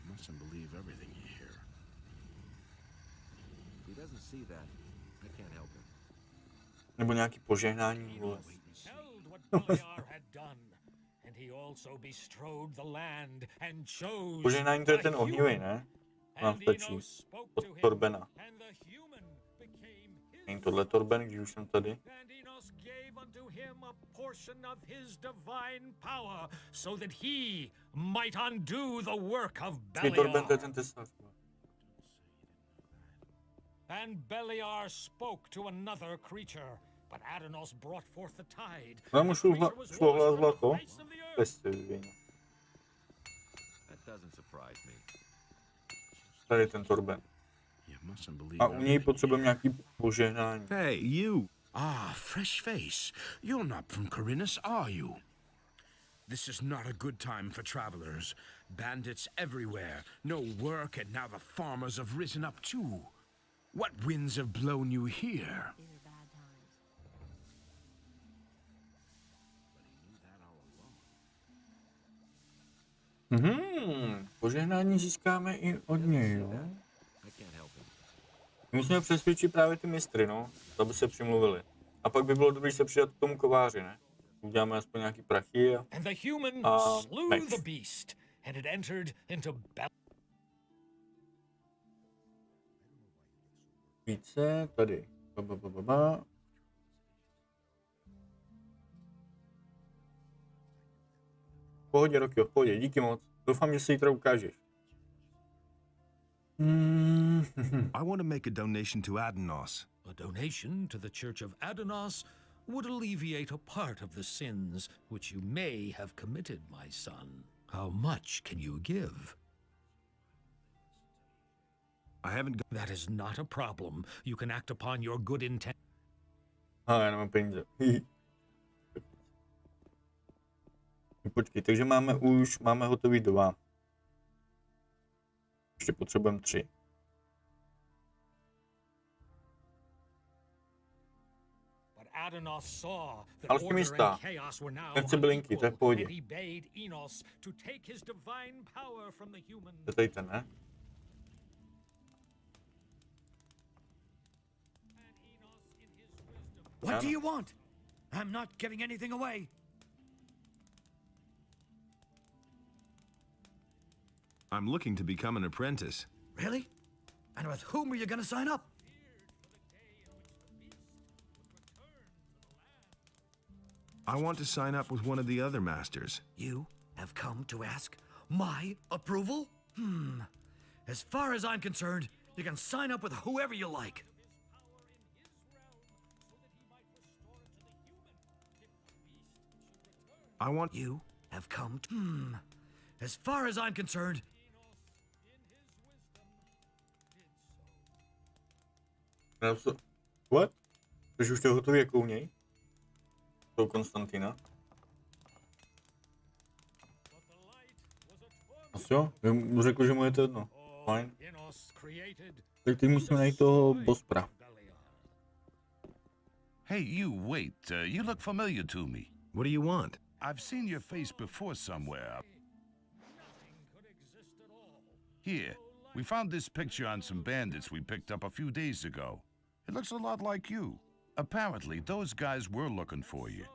Nebo nějaký požehnání. Požehnání to je ten ohnivý, ne? Nám stačí. Od Torbena. Není tohle Torben, když už jsem tady? Portion of his divine power so that he might undo the work of Beliar. And Beliar spoke to another creature, but Adanos brought forth the tide. That doesn't surprise me. Tady ten Torben. A u něj potřebujeme nějaký požehnání. Hey, you! Ah, fresh face. You're not from Corinus, are you? This is not a good time for travelers. Bandits everywhere, no work, and now the farmers have risen up too. What winds have blown you here? Požehnání získáme i od něj, jo? Musíme přesvědčit právě ty mistry, no, aby se přimluvili. A pak by bylo dobré se přidat k tomu kováři, ne? Uděláme aspoň nějaký prachy a více tady. V pohodě, Rokio, v pohodě, díky moc. Doufám, že si ji teda ukážeš. I want to make a donation to Adenos. A donation to the Church of Adenos would alleviate a part of the sins which you may have committed, my son. How much can you give? I haven't got... That is not a problem. You can act upon your good intent. Já nemám peníze. Počkej, takže máme hotový 2. Ještě potřebujeme 3. Další místa. Nechci bylinky, to je v pohodě. To je tady ten, ne? What do you want? I'm not giving anything away. I'm looking to become an apprentice. Really? And with whom are you going to sign up? I want to sign up with one of the other masters. You have come to ask my approval? As far as I'm concerned, you can sign up with whoever you like. I want... You have come to... As far as I'm concerned... What? Takže už to je hotový jako u něj? To Konstantina. Asi jo? Já mu řekl, že mu je to jedno. Fajn. Tak teď musíme najít toho bospra. Hey, you, wait. You look familiar to me. What do you want? I've seen your face before somewhere. Here, we found this picture on some bandits we picked up a few days ago. It looks a lot like you. Apparently, those guys were looking for you.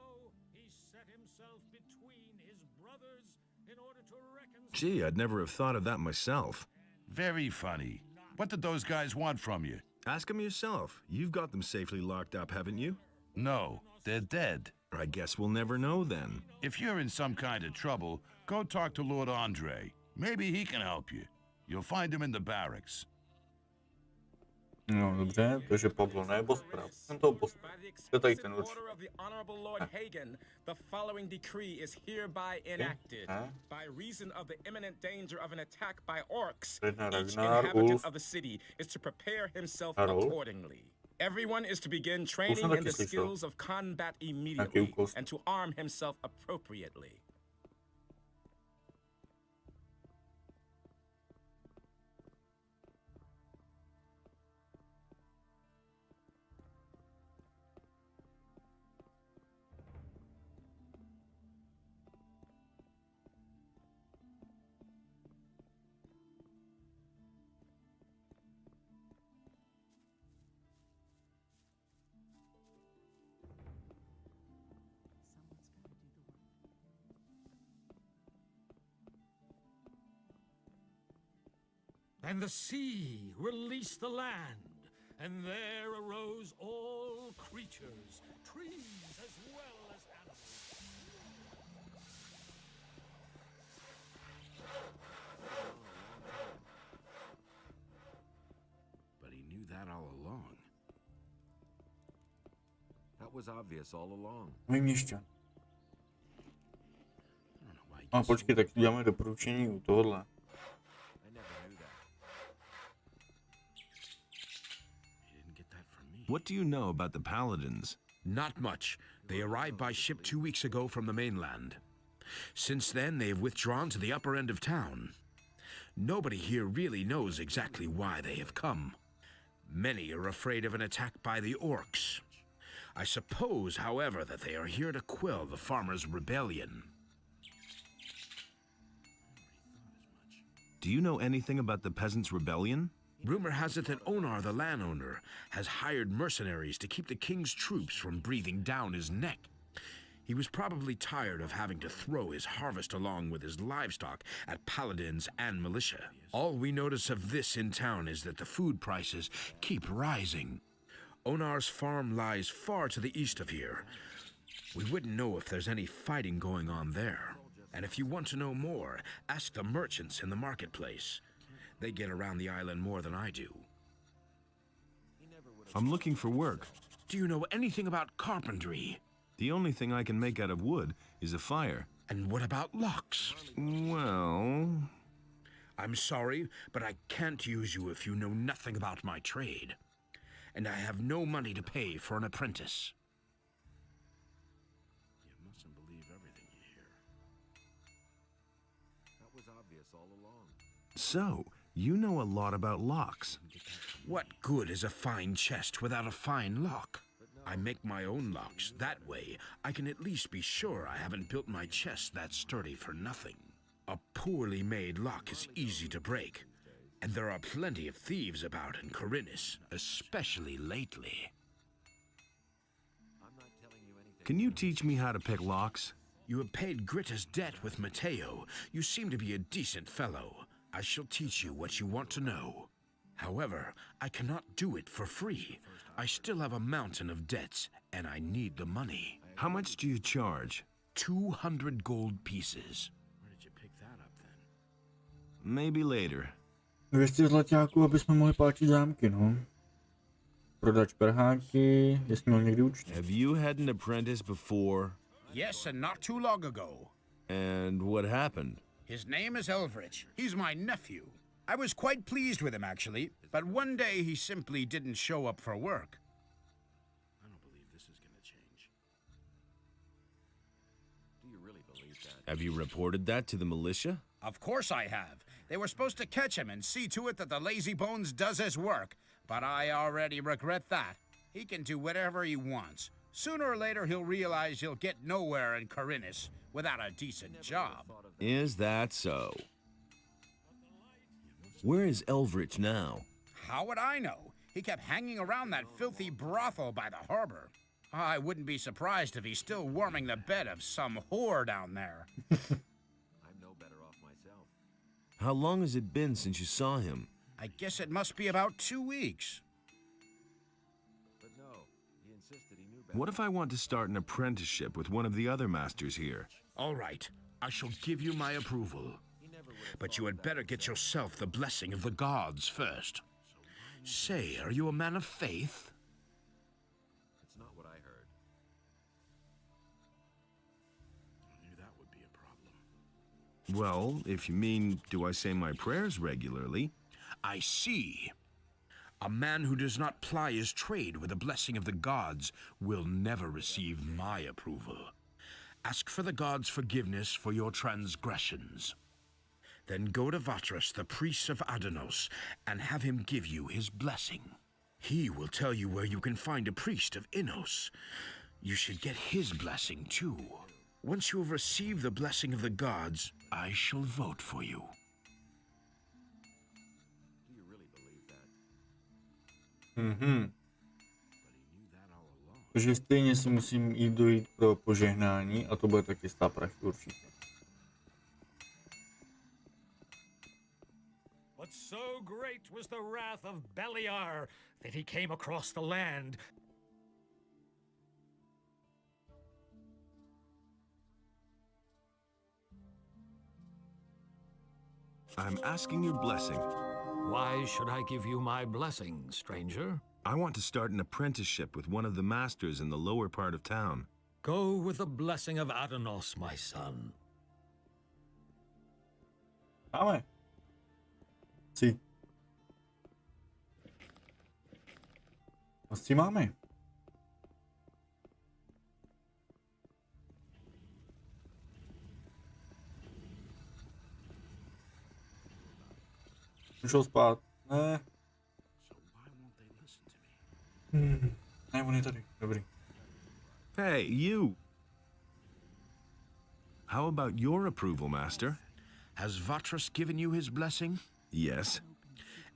Gee, I'd never have thought of that myself. Very funny. What did those guys want from you? Ask them yourself. You've got them safely locked up, haven't you? No, they're dead. I guess we'll never know then. If you're in some kind of trouble, go talk to Lord Andre. Maybe he can help you. You'll find him in the barracks. No dobře, takže Pablo ne bospra. Jsem toho bospra. To je tady ten určitě. The following decree is hereby enacted. By reason of the imminent danger of an attack by orcs, each inhabitant of the city is to prepare himself accordingly. Everyone is to begin training in the skills of combat immediately and to arm himself appropriately. And the sea released the land, and there arose all creatures, trees as well as animals. But he knew that all along. That was obvious all along. Můj měšťan. A počkej, tak děláme doporučení u tohohle. What do you know about the Paladins? Not much. They arrived by ship 2 weeks ago from the mainland. Since then, they have withdrawn to the upper end of town. Nobody here really knows exactly why they have come. Many are afraid of an attack by the orcs. I suppose, however, that they are here to quell the farmers' rebellion. Do you know anything about the peasants' rebellion? Rumor has it that Onar, the landowner, has hired mercenaries to keep the king's troops from breathing down his neck. He was probably tired of having to throw his harvest along with his livestock at paladins and militia. All we notice of this in town is that the food prices keep rising. Onar's farm lies far to the east of here. We wouldn't know if there's any fighting going on there. And if you want to know more, ask the merchants in the marketplace. They get around the island more than I do. I'm looking for work. Do you know anything about carpentry? The only thing I can make out of wood is a fire. And what about locks? Well... I'm sorry, but I can't use you if you know nothing about my trade. And I have no money to pay for an apprentice. You mustn't believe everything you hear. That was obvious all along. So, you know a lot about locks. What good is a fine chest without a fine lock? I make my own locks. That way, I can at least be sure I haven't built my chest that sturdy for nothing. A poorly made lock is easy to break, and there are plenty of thieves about in Corinus, especially lately. Can you teach me how to pick locks? You have paid Gritta's debt with Matteo. You seem to be a decent fellow. I shall teach you what you want to know. However, I cannot do it for free. I still have a mountain of debts, and I need the money. How much do you charge? 200 gold pieces. Maybe later. 200 zlaťáků, aby jsme mohli páčit zámky, no. Prodat šperháky, jestli měl někdy účty. Have you had an apprentice before? Yes, and not too long ago. And what happened? His name is Elvrich. He's my nephew. I was quite pleased with him, actually, but one day he simply didn't show up for work. I don't believe this is going to change. Do you really believe that? Have you reported that to the militia? Of course I have. They were supposed to catch him and see to it that the lazy bones does his work, but I already regret that. He can do whatever he wants. Sooner or later he'll realize he'll get nowhere in Corinus without a decent job. Is that so? Where is Elvrich now? How would I know? He kept hanging around that filthy brothel by the harbor. I wouldn't be surprised if he's still warming the bed of some whore down there. How long has it been since you saw him? I guess it must be about 2 weeks. But no, he insisted he knew better. What if I want to start an apprenticeship with one of the other masters here? All right, I shall give you my approval. But you had better get yourself the blessing of the gods first. Say, are you a man of faith? It's not what I heard. I knew that would be a problem. Well, if you mean, do I say my prayers regularly? I see. A man who does not ply his trade with the blessing of the gods will never receive my approval. Ask for the gods' forgiveness for your transgressions. Then go to Vatras, the priest of Adanos, and have him give you his blessing. He will tell you where you can find a priest of Innos. You should get his blessing too. Once you have received the blessing of the gods, I shall vote for you. Do you really believe that? Mhm. But he knew that all along. Takže stejně si musím jít dojít pro požehnání a to bude taky stát prachy určitě. But so great was the wrath of Beliar that he came across the land. I'm asking your blessing. Why should I give you my blessing, stranger? I want to start an apprenticeship with one of the masters in the lower part of town. Go with the blessing of Adanos, my son. Máme. Si. Asi máme. Šel spát. Ne. Ne, on je tady. Dobrý. Hey, you! How about your approval, Master? Has Vatras given you his blessing? Yes.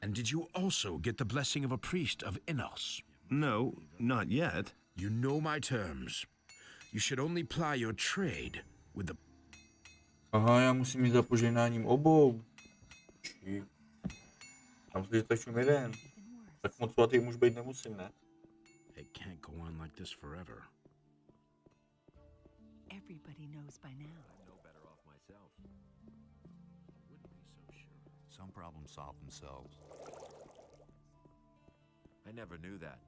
And did you also get the blessing of a priest of Innos? No, not yet. You know my terms. You should only ply your trade with the... Aha, já musím jít za požehnáním obou. Či... Tam si stačím jeden. Tak moc svatý muž být nemusím, ne? It can't go on like this forever. Everybody knows by now. Some problems solve themselves. I never knew that.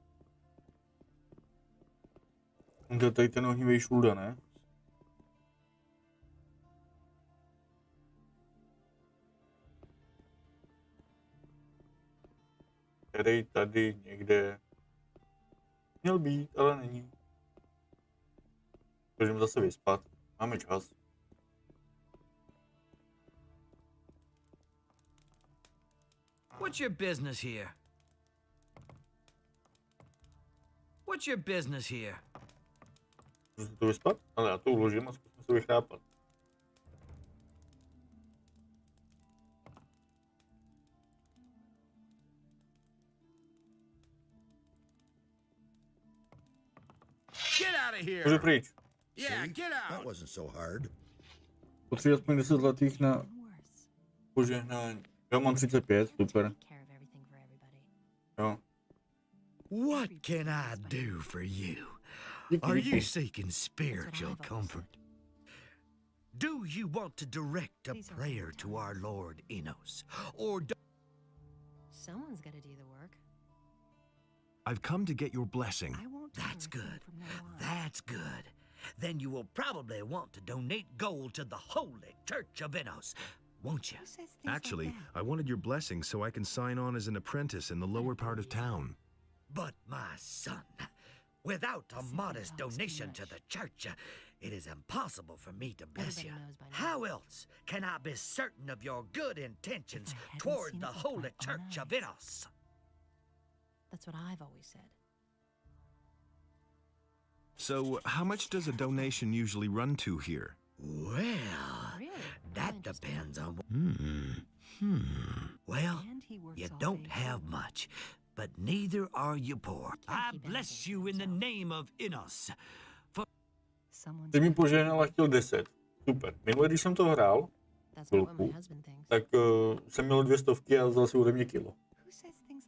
To je tady ten ohnivý šulda, ne? Který tady někde měl být, ale není. Můžeme zase vyspat. Máme čas. What's your business here? What's your business here? Můžete to vyspat? Ale já to uložím a zkusím se vychrápat. Get out of here! Můžu pryč. Yeah, get out! That wasn't so hard. Potřebuji aspoň 10 zlatých na požehnání. Já mám 35, super. Jo. What can I do for you? Are you seeking spiritual comfort? Do you want to direct a prayer to our Lord Enos? Or do... Someone's got to do the work. I've come to get your blessing. That's good. That's good. Then you will probably want to donate gold to the Holy Church of Enos, won't you? Actually, I wanted your blessing so I can sign on as an apprentice in the lower part of town. But my son, without a modest donation to the church, it is impossible for me to bless you. How else can I be certain of your good intentions toward the Holy Church of Enos? That's what I've always said. So, how much does a donation usually run to here? Well, that depends on... Well, you don't have much, but neither are you poor. I bless you in the name of Enos. Ty mi požehnal a chtěl 10. Super. Minule, když jsem to hrál, chvilku, tak jsem měl 200 a vzal si ode mě kilo.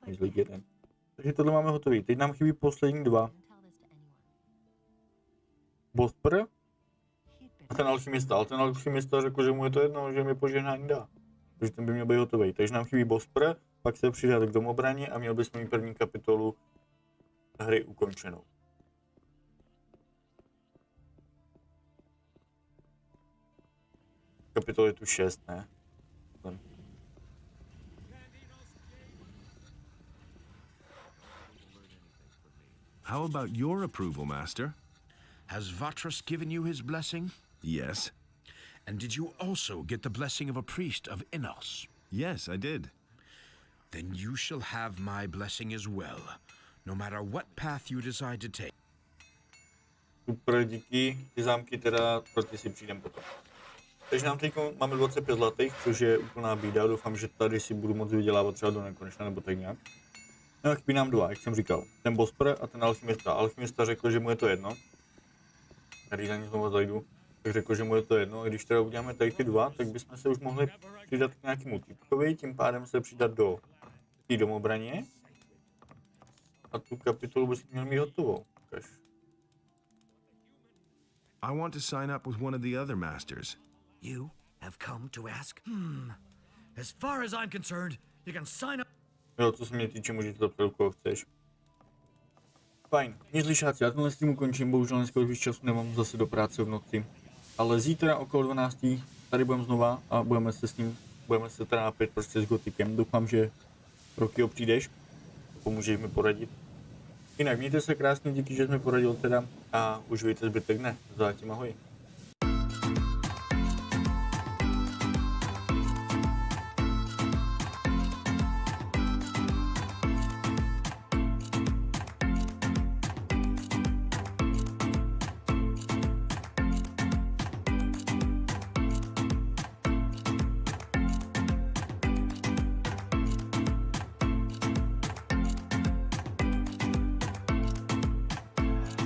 Nezlík jeden. Takže tohle máme hotový. Teď nám chybí poslední 2. Bospr a ten alchymista. Ale ten alchymista řekl, že mu je to jedno, že mi požehnání dá. Takže ten by měl být hotový. Takže nám chybí Bospr, pak se přidat k domobraně a měl bychom mít první kapitolu hry ukončenou. Kapitol je tu 6, ne? How about your approval, Master? Has Vatras given you his blessing? Yes. And did you also get the blessing of a priest of Enos? Yes, I did. Then you shall have my blessing as well, no matter what path you decide to take. Super, díky. Ty zámky teda proti si přijdem potom. Takže nám teď máme 25 zlatých, což je úplná bída. Doufám, že tady si budu moc vydělávat třeba do nekonečna, nebo tak nějak. No a chybí nám 2, jak jsem říkal. Ten Bospr a ten alchymista. Alchymista řekl, že mu je to jedno. Tady za ně znovu zajdu. Tak řekl, že mu je to jedno. A když teda uděláme tady ty 2, tak bychom se už mohli přidat k nějakému typkovi. Tím pádem se přidat do té domobraně. A tu kapitolu bychom měli mít hotovou. Kaž. I want to sign up with one of the other masters. You have come to ask? As far as I'm concerned, you can sign up. Jo, co se mě týče, můžeš to zapsat, koho chceš. Fajn, nic lišáci, já tenhle stream ukončím, bohužel dneska už času nemám zase do práce v noci. Ale zítra okolo 12. tady budeme znova a budeme se trápit prostě s Gothicem. Doufám, že Rokyho přijdeš, pomůžeš mi poradit. Jinak mějte se krásně, díky, že jsi mi poradil teda a užijte zbytek dne. Zatím ahoj.